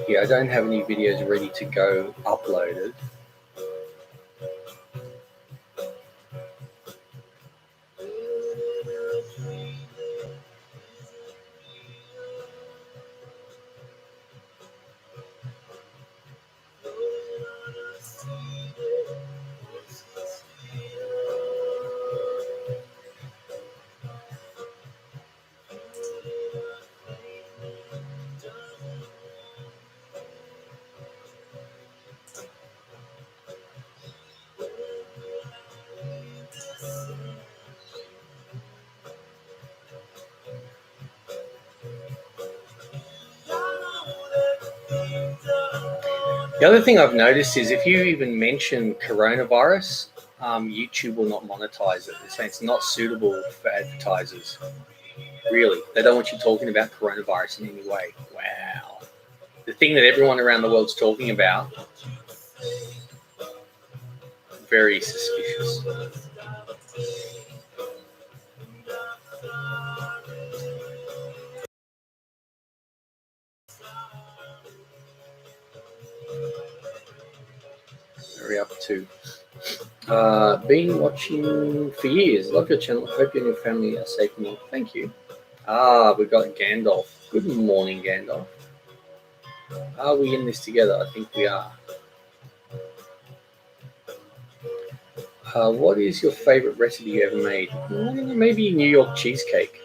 Yeah, I don't have any videos ready to go uploaded. The other thing I've noticed is if you even mention coronavirus, YouTube will not monetize it. They say it's not suitable for advertisers. Really, they don't want you talking about coronavirus in any way. Wow. The thing that everyone around the world's talking about, very suspicious. Very up to. Been watching for years. Love your channel. Hope you and your family are safe and well. Thank you. We've got Gandalf. Good morning, Gandalf. Are we in this together? I think we are. What is your favorite recipe you ever made? Maybe New York cheesecake.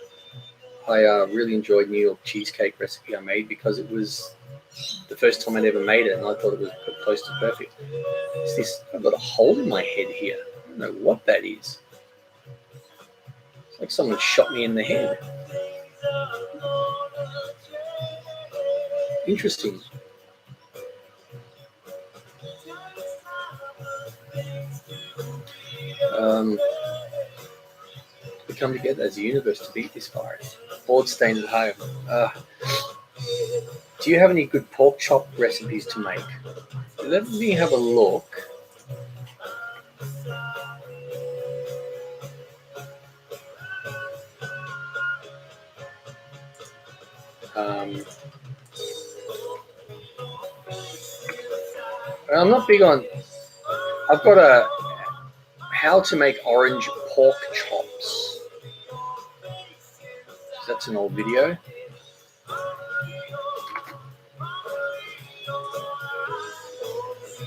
I really enjoyed New York cheesecake recipe I made because it was the first time I'd ever made it, and I thought it was close to perfect. I've got a hole in my head here. I don't know what that is. It's like someone shot me in the head. Interesting. We come together as a universe to beat this virus. Board staying at home. Do you have any good pork chop recipes to make? Let me have a look. I'm not big on. I've got a how to make orange pork chops. That's an old video.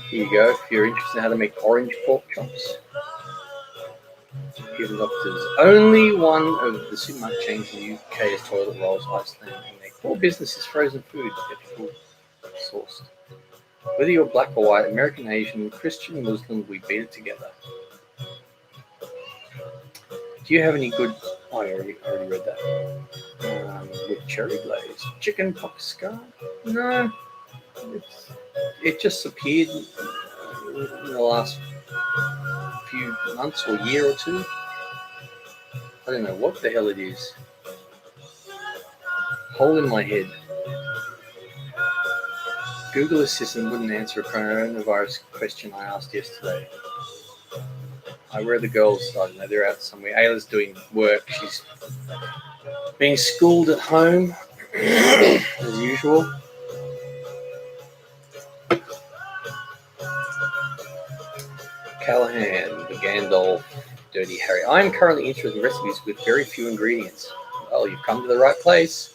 Here you go. If you're interested in how to make orange pork chops. Given doctors. Only one of the supermarket chains in the UK is toilet rolls, Iceland, and their core business is frozen food, ethical sourced. Whether you're black or white, American, Asian, Christian, Muslim, we beat it together. Do you have any good? Oh, I already read that. With cherry glaze, chicken pox scar? No, it just appeared in the last few months or year or two. I don't know what the hell it is. Hole in my head. Google Assistant wouldn't answer a coronavirus question I asked yesterday. Where are the girls? I don't know. They're out somewhere. Ayla's doing work. She's being schooled at home, as usual. Callahan, Gandalf, Dirty Harry. I am currently interested in recipes with very few ingredients. Well, you've come to the right place.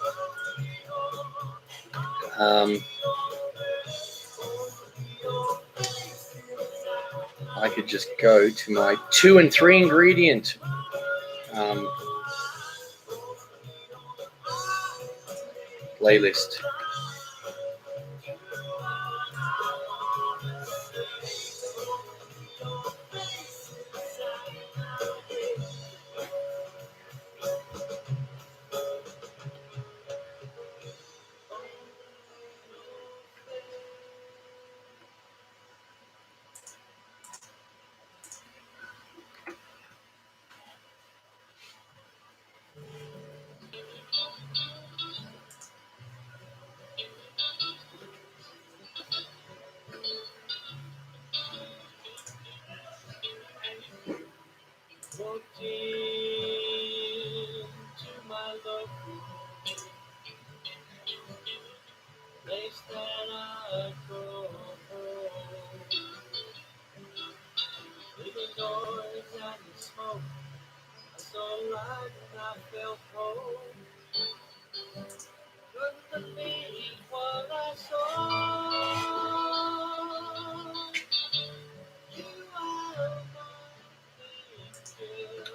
I could just go to my 2 and 3 ingredient playlist.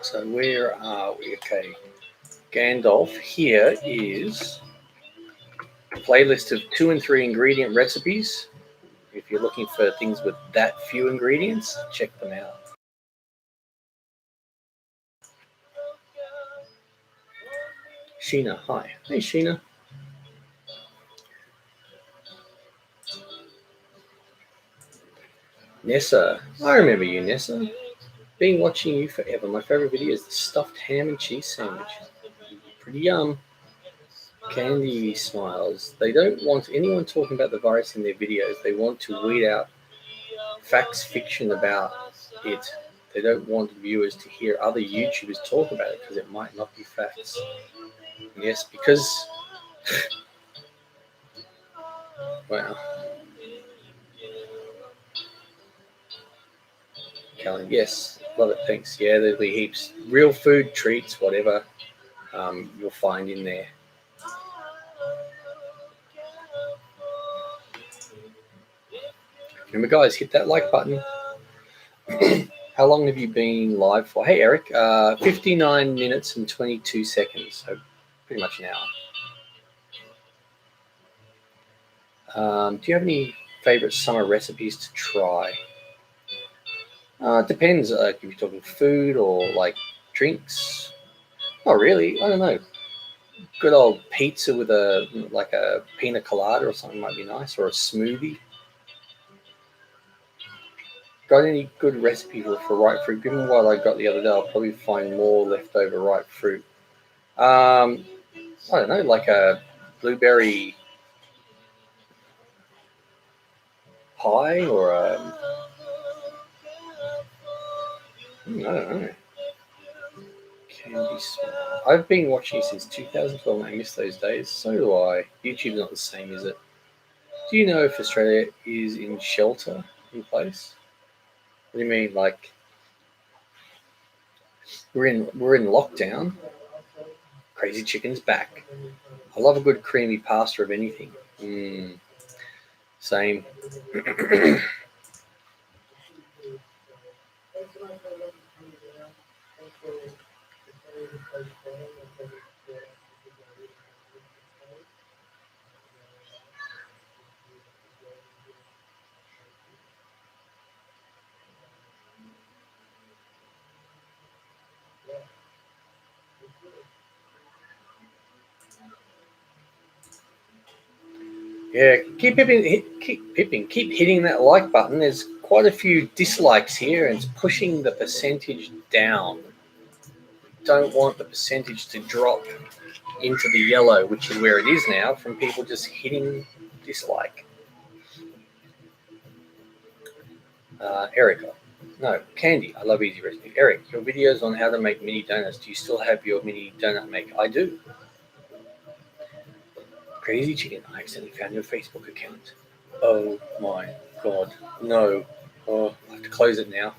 So where are we? Okay. Gandalf, here is a playlist of 2 and 3 ingredient recipes. If you're looking for things with that few ingredients, check them out. Sheena, hi. Hey, Sheena. Nessa, I remember you, Nessa. Been watching you forever. My favorite video is the stuffed ham and cheese sandwich. Pretty yum. Candy smiles. They don't want anyone talking about the virus in their videos. They want to weed out facts, fiction about it. They don't want viewers to hear other YouTubers talk about it because it might not be facts. Yes, because... wow. Callan, yes, love it, thanks. Yeah, there'll be heaps. Real food, treats, whatever you'll find in there. Remember, guys, hit that like button. How long have you been live for? Hey, Eric, 59 minutes and 22 seconds, so pretty much an hour. Do you have any favorite summer recipes to try? It depends. If you're talking food or like drinks. Not really. I don't know. Good old pizza with a pina colada or something might be nice, or a smoothie. Got any good recipe for ripe fruit? Given what I got the other day, I'll probably find more leftover ripe fruit. I don't know, like a blueberry pie or I don't know. Candy smell. I've been watching since 2012 and I miss those days. So do I. YouTube's not the same, is it? Do you know if Australia is in shelter in place? What do you mean? Like we're in lockdown. Crazy Chicken's back. I love a good creamy pasta of anything. Same. Yeah, keep hitting that like button. There's quite a few dislikes here, and it's pushing the percentage down. Don't want the percentage to drop into the yellow, which is where it is now, from people just hitting dislike. Erica. No, Candy. I love easy recipe. Eric, your videos on how to make mini donuts. Do you still have your mini donut maker? I do. Crazy Chicken. I accidentally found your Facebook account. Oh my god. No. Oh, I have to close it now.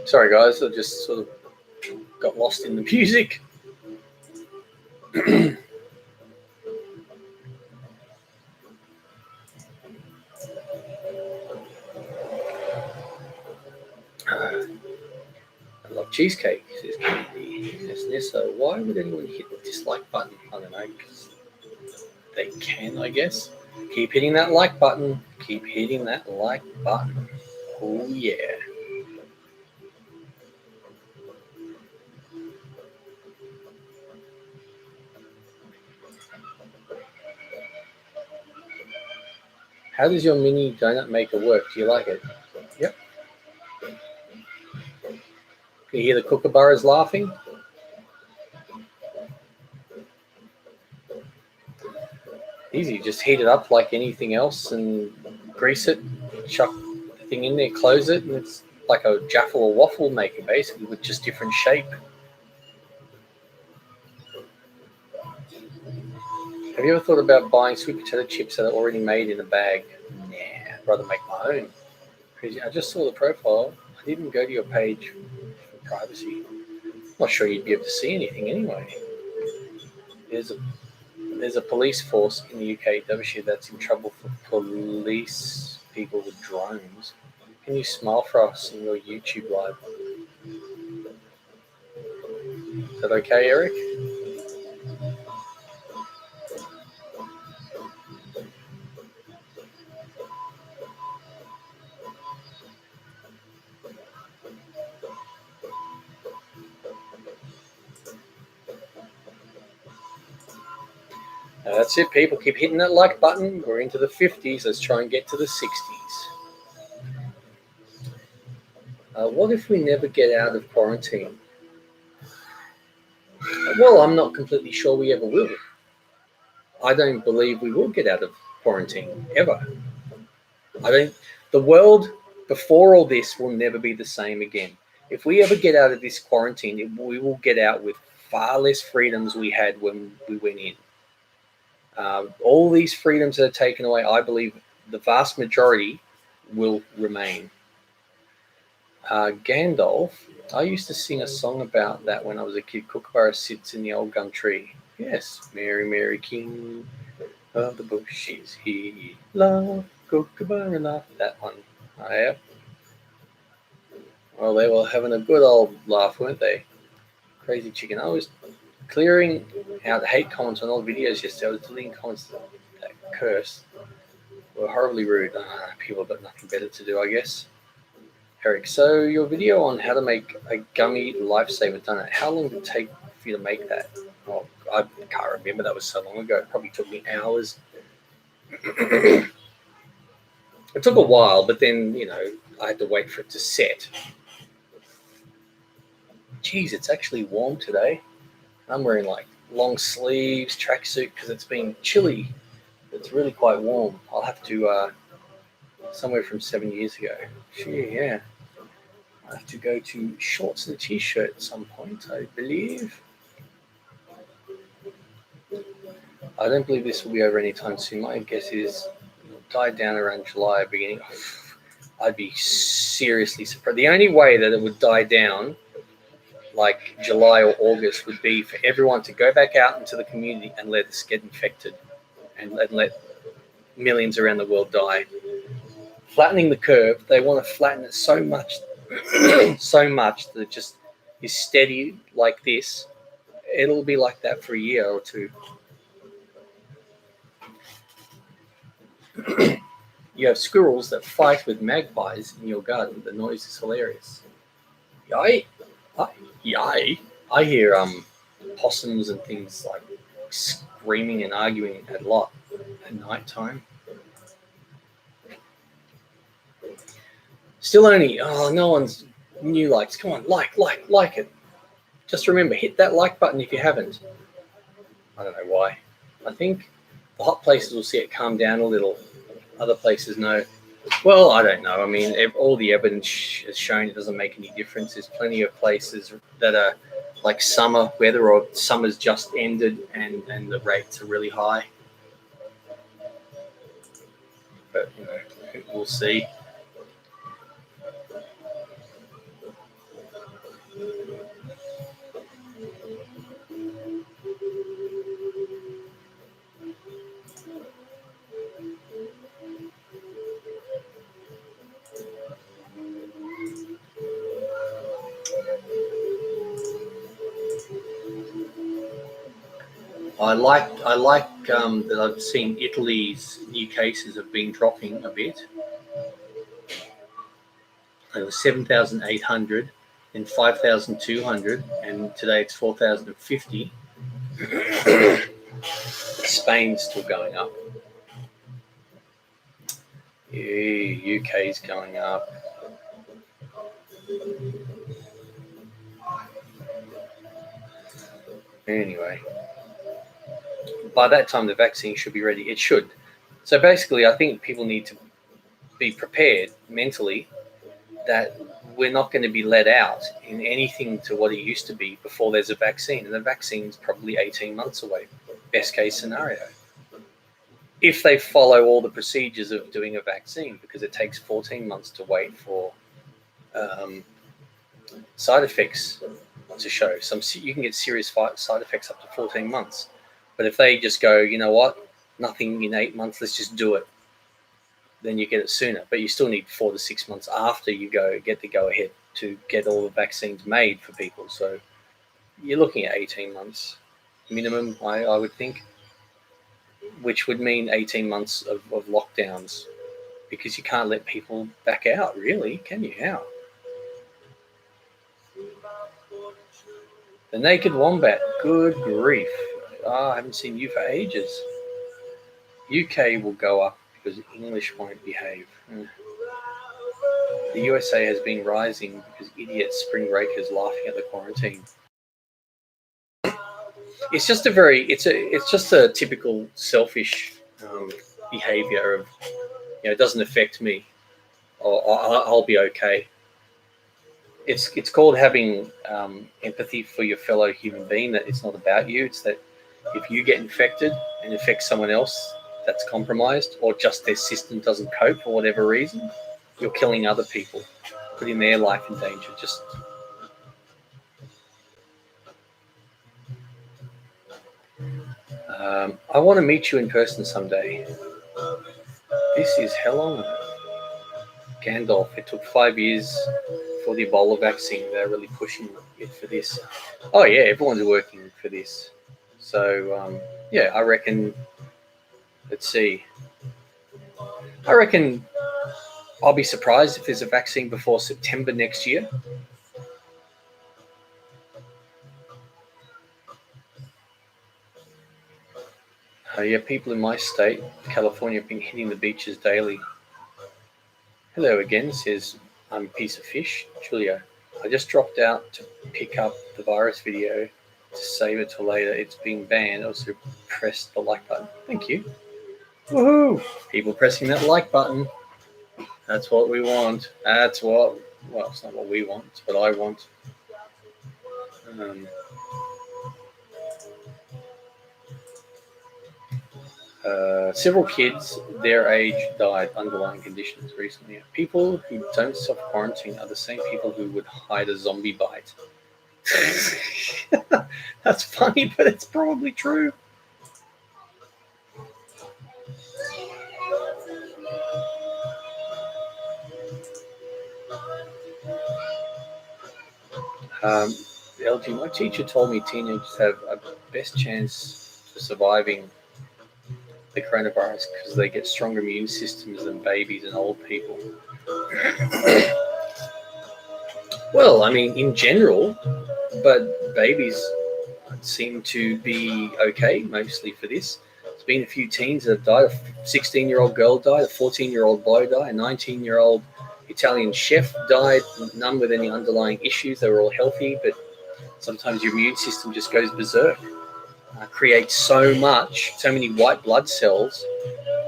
Sorry, guys. I just sort of got lost in the music. I love cheesecake, says Candy. Says Nissa. Why would anyone hit the dislike button? I don't know, because they can, I guess. Keep hitting that like button. Keep hitting that like button. Oh, yeah. How does your mini donut maker work? Do you like it? Yep. Can you hear the kookaburras laughing? Easy. Just heat it up like anything else and grease it. Chuck the thing in there, close it, and it's like a jaffle or waffle maker, basically, with just different shape. Have you ever thought about buying sweet potato chips that are already made in a bag? Nah, I'd rather make my own. I just saw the profile. I didn't go to your page for privacy. I'm not sure you'd be able to see anything anyway. There's a police force in the UK, Derbyshire, that's in trouble for police people with drones. Can you smile for us in your YouTube live? Is that okay, Eric? That's it, people. Keep hitting that like button. We're into the 50s. Let's try and get to the 60s. What if we never get out of quarantine? Well, I'm not completely sure we ever will. I don't believe we will get out of quarantine, ever. The world before all this will never be the same again. If we ever get out of this quarantine, we will get out with far less freedoms we had when we went in. All these freedoms that are taken away, I believe the vast majority will remain. Gandalf, I used to sing a song about that when I was a kid. Kookaburra sits in the old gum tree. Yes, Mary, Mary, King of the bushes, he loved Kookaburra, laugh. That one. Oh, yeah. Well, they were having a good old laugh, weren't they? Crazy Chicken. I was clearing out hate comments on all videos yesterday. I was deleting comments that curse. Were horribly rude. People have got nothing better to do, I guess. Eric, so your video on how to make a gummy lifesaver donut, how long did it take for you to make that? Oh, I can't remember. That was so long ago. It probably took me hours. It took a while, but then, I had to wait for it to set. Geez, it's actually warm today. I'm wearing like long sleeves, tracksuit, because it's been chilly. It's really quite warm. I'll have to, somewhere from 7 years ago. Gee, yeah. I have to go to shorts and a t-shirt at some point, I believe. I don't believe this will be over anytime soon. My guess is it'll die down around July, beginning. I'd be seriously surprised. The only way that it would die down, like July or August, would be for everyone to go back out into the community and let us get infected and let millions around the world die. Flattening the curve, they want to flatten it so much, so much that it just is steady like this. It'll be like that for a year or two. You have squirrels that fight with magpies in your garden. The noise is hilarious. Yay! Yay! I hear possums and things like screaming and arguing a lot at night time. Still only, no one's new likes. Come on, like it. Just remember, hit that like button if you haven't. I don't know why. I think the hot places will see it calm down a little. Other places, no. Well, I don't know. I mean, all the evidence has shown it doesn't make any difference. There's plenty of places that are like summer weather, or summer's just ended and the rates are really high. But, we'll see. I like that I've seen Italy's new cases have been dropping a bit. It was 7,800, then 5,200, and today it's 4,050. Spain's still going up. Yeah, UK's going up. Anyway, by that time the vaccine should be ready. It should. So basically, I think people need to be prepared mentally that we're not going to be let out in anything to what it used to be before there's a vaccine. And the vaccine's probably 18 months away, best case scenario. If they follow all the procedures of doing a vaccine, because it takes 14 months to wait for side effects to show. You can get serious side effects up to 14 months. But if they just go, you know what, nothing in 8 months, let's just do it, then you get it sooner. But you still need 4 to 6 months after you get the go ahead to get all the vaccines made for people. So you're looking at 18 months minimum, I would think, which would mean 18 months of lockdowns, because you can't let people back out, really, can you? How? The Naked Wombat, good grief. I haven't seen you for ages. UK will go up because English won't behave. The USA has been rising because idiot spring breakers laughing at the quarantine. It's just a typical selfish behavior of, it doesn't affect me, or I'll be okay. It's called having empathy for your fellow human being, that it's not about you. It's that if you get infected and affect someone else that's compromised, or just their system doesn't cope for whatever reason, you're killing other people, putting their life in danger. I want to meet you in person someday. This is how long? Gandalf. It took 5 years for the Ebola vaccine. They're really pushing it for this. Oh yeah, everyone's working for this. So yeah, I reckon. Let's see. I reckon I'll be surprised if there's a vaccine before September next year. Yeah, people in my state, California, have been hitting the beaches daily. Hello again, says I'm a piece of fish. Julia, I just dropped out to pick up the virus video to save it till later. It's been banned. Also press the like button. Thank you. Woohoo! People pressing that like button. That's what we want. That's what, well, it's not what we want. It's what I want. Several kids their age died underlying conditions recently. People who don't self-quarantine are the same people who would hide a zombie bite. That's funny, but it's probably true. LG, my teacher told me teenagers have a best chance for surviving the coronavirus because they get stronger immune systems than babies and old people. Well, I mean, in general, but babies seem to be okay mostly for this. There's been a few teens that have died. A 16-year-old girl died, a 14-year-old boy died, a 19-year-old Italian chef died, none with any underlying issues. They were all healthy, but sometimes your immune system just goes berserk. Creates so many white blood cells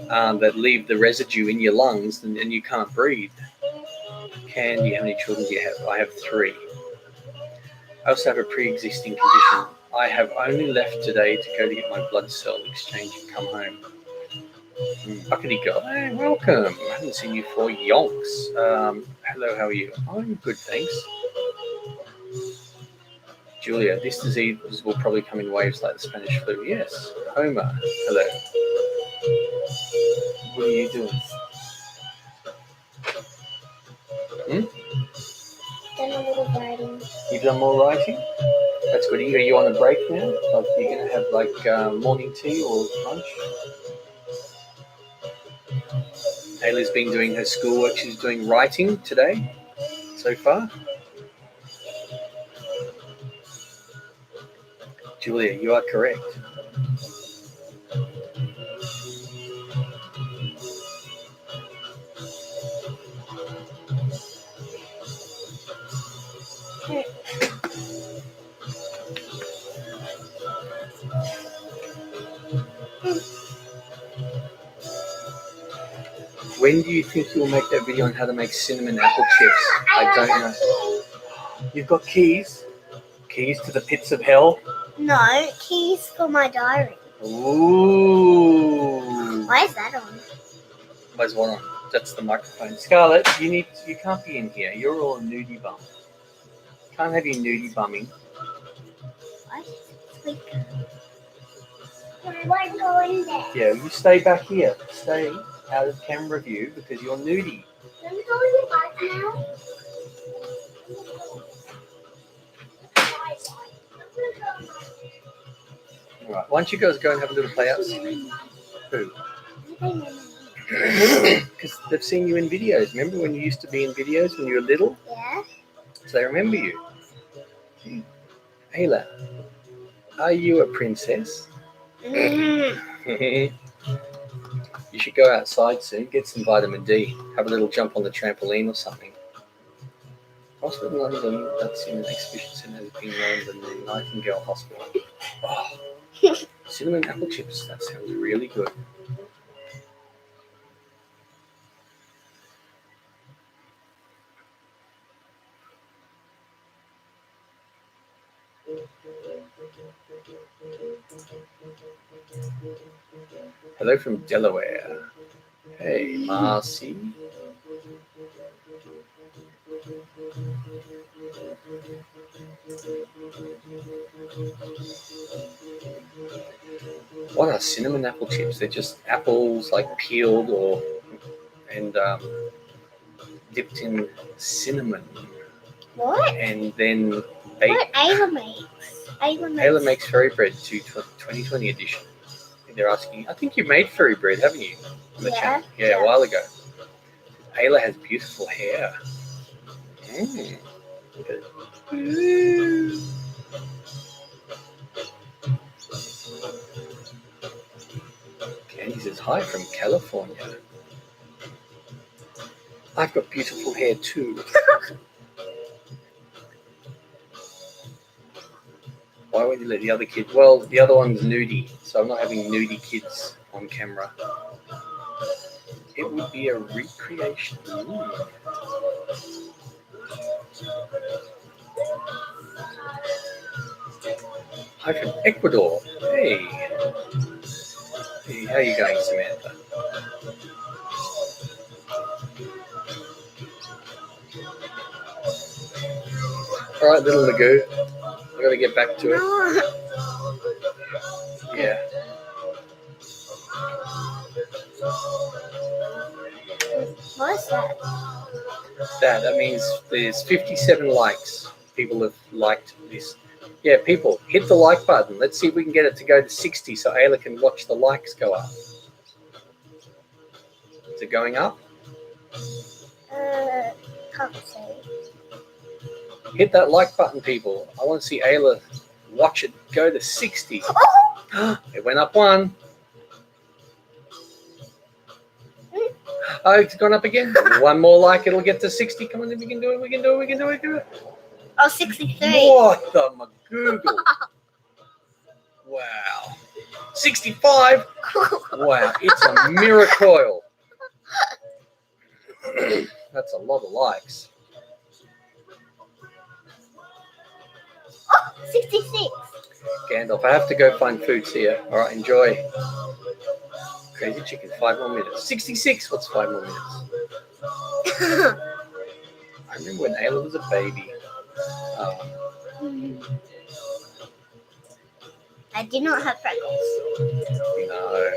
that leave the residue in your lungs and you can't breathe. Candy, how many children do you have? I have 3. I also have a pre-existing condition. I have only left today to go to get my blood cell exchange and come home. Buckety go. Hey, welcome. I haven't seen you for yonks. Hello, how are you? I'm good, thanks. Julia, this disease will probably come in waves like the Spanish flu. Yes. Homer, hello. What are you doing? Done a little writing. You've done more writing? That's good. Are you on a break now? Like you're going to have like morning tea or lunch? Ayla's been doing her schoolwork. She's doing writing today so far. Julia, you are correct. When do you think you'll make that video on how to make cinnamon apple chips? I don't know. You've got keys? Keys to the pits of hell? No, keys for my diary. Ooh. Why is that on? Where's one on? That's the microphone. Scarlett, you can't be in here. You're all a nudie bum. Can't have you nudie bumming. What? I won't go in there. Yeah, you stay back here. Stay out of camera view because you're nudie. Let me go in the bike now. All right. Why don't you guys go and have a little play outside? Who? Because they've seen you in videos. Remember when you used to be in videos when you were little? Yeah. So they remember you. Ayla, are you a princess? You should go outside soon, get some vitamin D, have a little jump on the trampoline or something. Hospital London, that's in an exhibition centre, has been known as the Nightingale Hospital. Oh, cinnamon apple chips, that sounds really good. Hello from Delaware. Hey, Marcy. What are cinnamon apple chips? They're just apples like peeled and dipped in cinnamon. What? And then baked. What Ayla makes? Ayla makes fairy bread to 2020 edition. They're asking, I think you made fairy bread, haven't you? On the channel? Yeah, a while ago. Ayla has beautiful hair. Look at it. Candy says hi from California. I've got beautiful hair too. Why would you let the other kid? Well, the other one's nudie, so I'm not having nudie kids on camera. It would be a recreation. Hi from Ecuador. Hey. Hey, how are you going, Samantha? All right, little Magoo. I got to get back to it. Yeah. What's that? That means there's 57 likes. People have liked this. Yeah, people, hit the like button. Let's see if we can get it to go to 60 so Ayla can watch the likes go up. Is it going up? Can't say. Hit that like button, people. I want to see Ayla watch it go to 60. It went up one. Oh, it's gone up again. One more like, it'll get to 60. Come on, we can do it. We can do it. We can do it. Do it. Oh, 63. What the Magoogle? Wow. 65. Wow, it's a miracle. That's a lot of likes. Oh, 66. Gandalf, I have to go find food. See ya. All right, enjoy. Crazy chicken, 5 more minutes. 66. What's 5 more minutes? I remember when Ayla was a baby. I did not have freckles, No.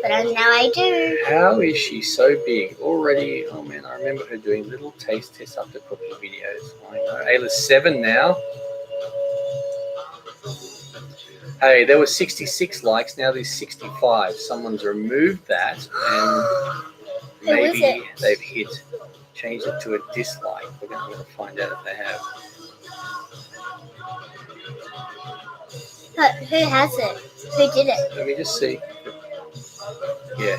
but now I do. How is she so big already? Oh man, I remember her doing little taste tests after cooking videos. I know. Ayla's 7 now. Hey, there were 66 likes. Now there's 65. Someone's removed that, and maybe they've changed it to a dislike. We're going to find out if they have. But who has it? Who did it? Let me just see. Yeah,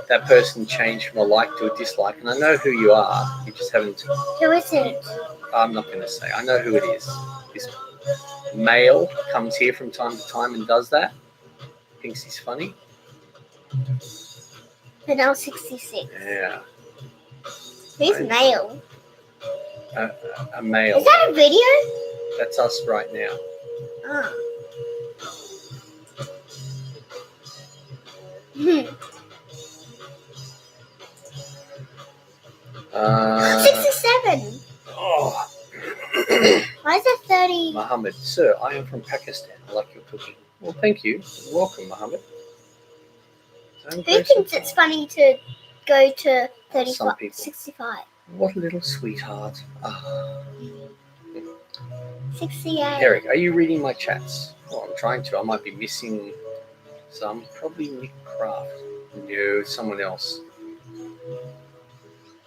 that person changed from a like to a dislike, and I know who you are. You just haven't. Who is it? I'm not going to say. I know who it is. This male comes here from time to time and does that. Thinks he's funny. But now 66. Yeah. Who's male? A male. Is that a video? That's us right now. Oh. 67. Oh. Why is it 30? Mohammed, sir, I am from Pakistan. I like your cooking. Well, thank you. Welcome, Mohammed. Who thinks it's funny to go to 35, Some people. 65? What a little sweetheart. 68. Eric, are you reading my chats? Oh, I'm trying to. I might be missing some. Probably Nick Craft. No, someone else.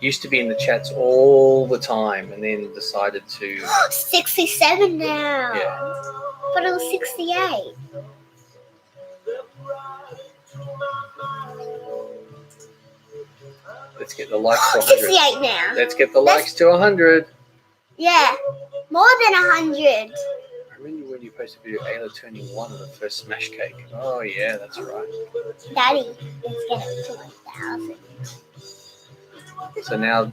Used to be in the chats all the time and then decided to... 67 now. Yeah. But it was 68. Let's get the likes to 100. 68 now. Let's get the likes to 100. Yeah. More than 100. I remember when you posted a video of Ayla turning 1 on the first smash cake. Oh, yeah, that's right. Daddy, let's get it to 1,000. So now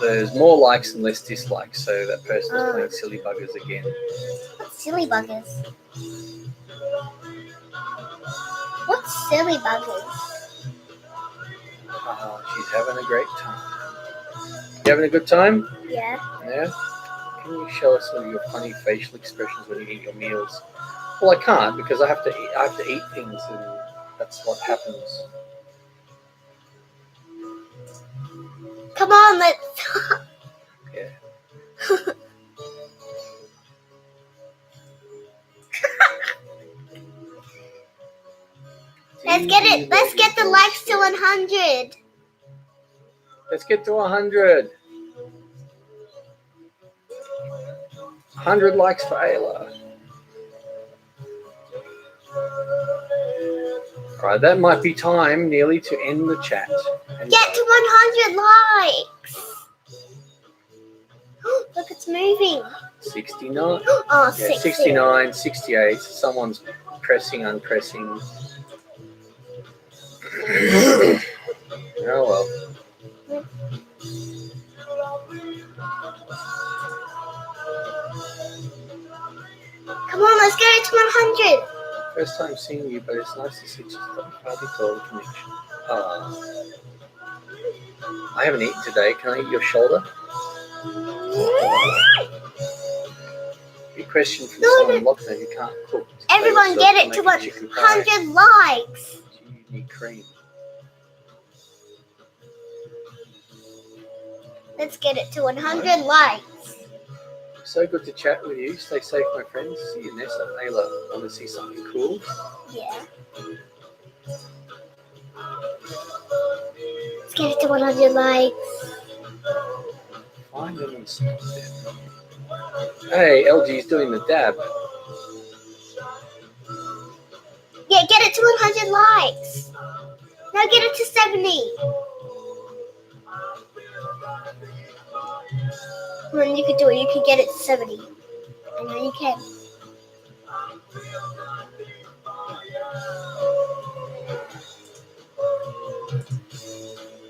there's more likes and less dislikes. So that person's playing silly buggers again. What's silly buggers? What's silly buggers? She's having a great time. You having a good time? Yeah. Yeah? Can you show us some of your funny facial expressions when you eat your meals? Well, I can't because I have to eat things, and that's what happens. Come on, let's... Yeah. Let's get it. Let's get the likes to 100. Let's get to 100. 100 likes for Ayla. All right, that might be time nearly to end the chat. Get to 100 likes. Look, it's moving. 69. Oh, Yeah, 60. 69, 68. Someone's pressing, unpressing. Oh well. Come on, let's get it to 100. First time seeing you, but it's nice to see just a party total connection. I haven't eaten today. Can I eat your shoulder? Big question from someone lockdown who can't cook. Everyone get it to 100 likes. You need cream. Let's get it to 100 likes. So good to chat with you. Stay safe, my friends. See you, Nessa. Ayla, want to see something cool? Yeah. Let's get it to 100 likes. Find them and stop them. Hey, LG's doing the dab. Yeah, get it to 100 likes. Now get it to 70. Come on, you can do it. You can get it to 70. I know you can.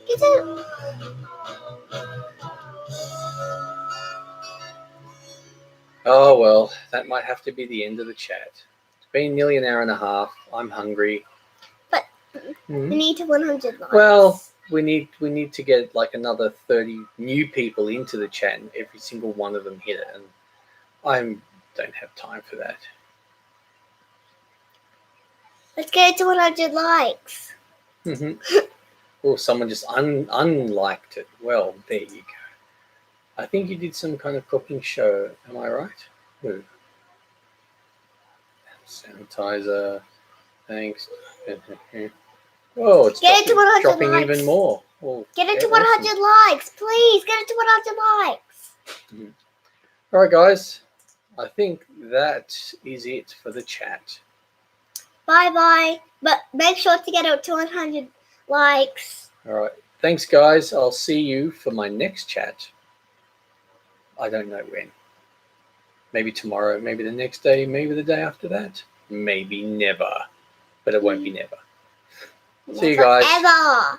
Get it. Oh, well, that might have to be the end of the chat. It's been nearly an hour and a half. I'm hungry. But we need to 100 likes. Well, we need to get like another 30 new people into the chat and every single one of them hit it. And I don't have time for that. Let's get it to 100 likes. Oh, someone just unliked it. Well, there you go. I think you did some kind of cooking show. Am I right? Who? Sanitizer. Thanks. Oh, it's get it to 100 dropping likes. Even more. Oh, get it to 100 likes. Please, get it to 100 likes. All right, guys. I think that is it for the chat. Bye-bye. But make sure to get it to 100 likes. All right. Thanks, guys. I'll see you for my next chat. I don't know when. Maybe tomorrow, maybe the next day, maybe the day after that. Maybe never. But it won't be never. See you guys. Ever.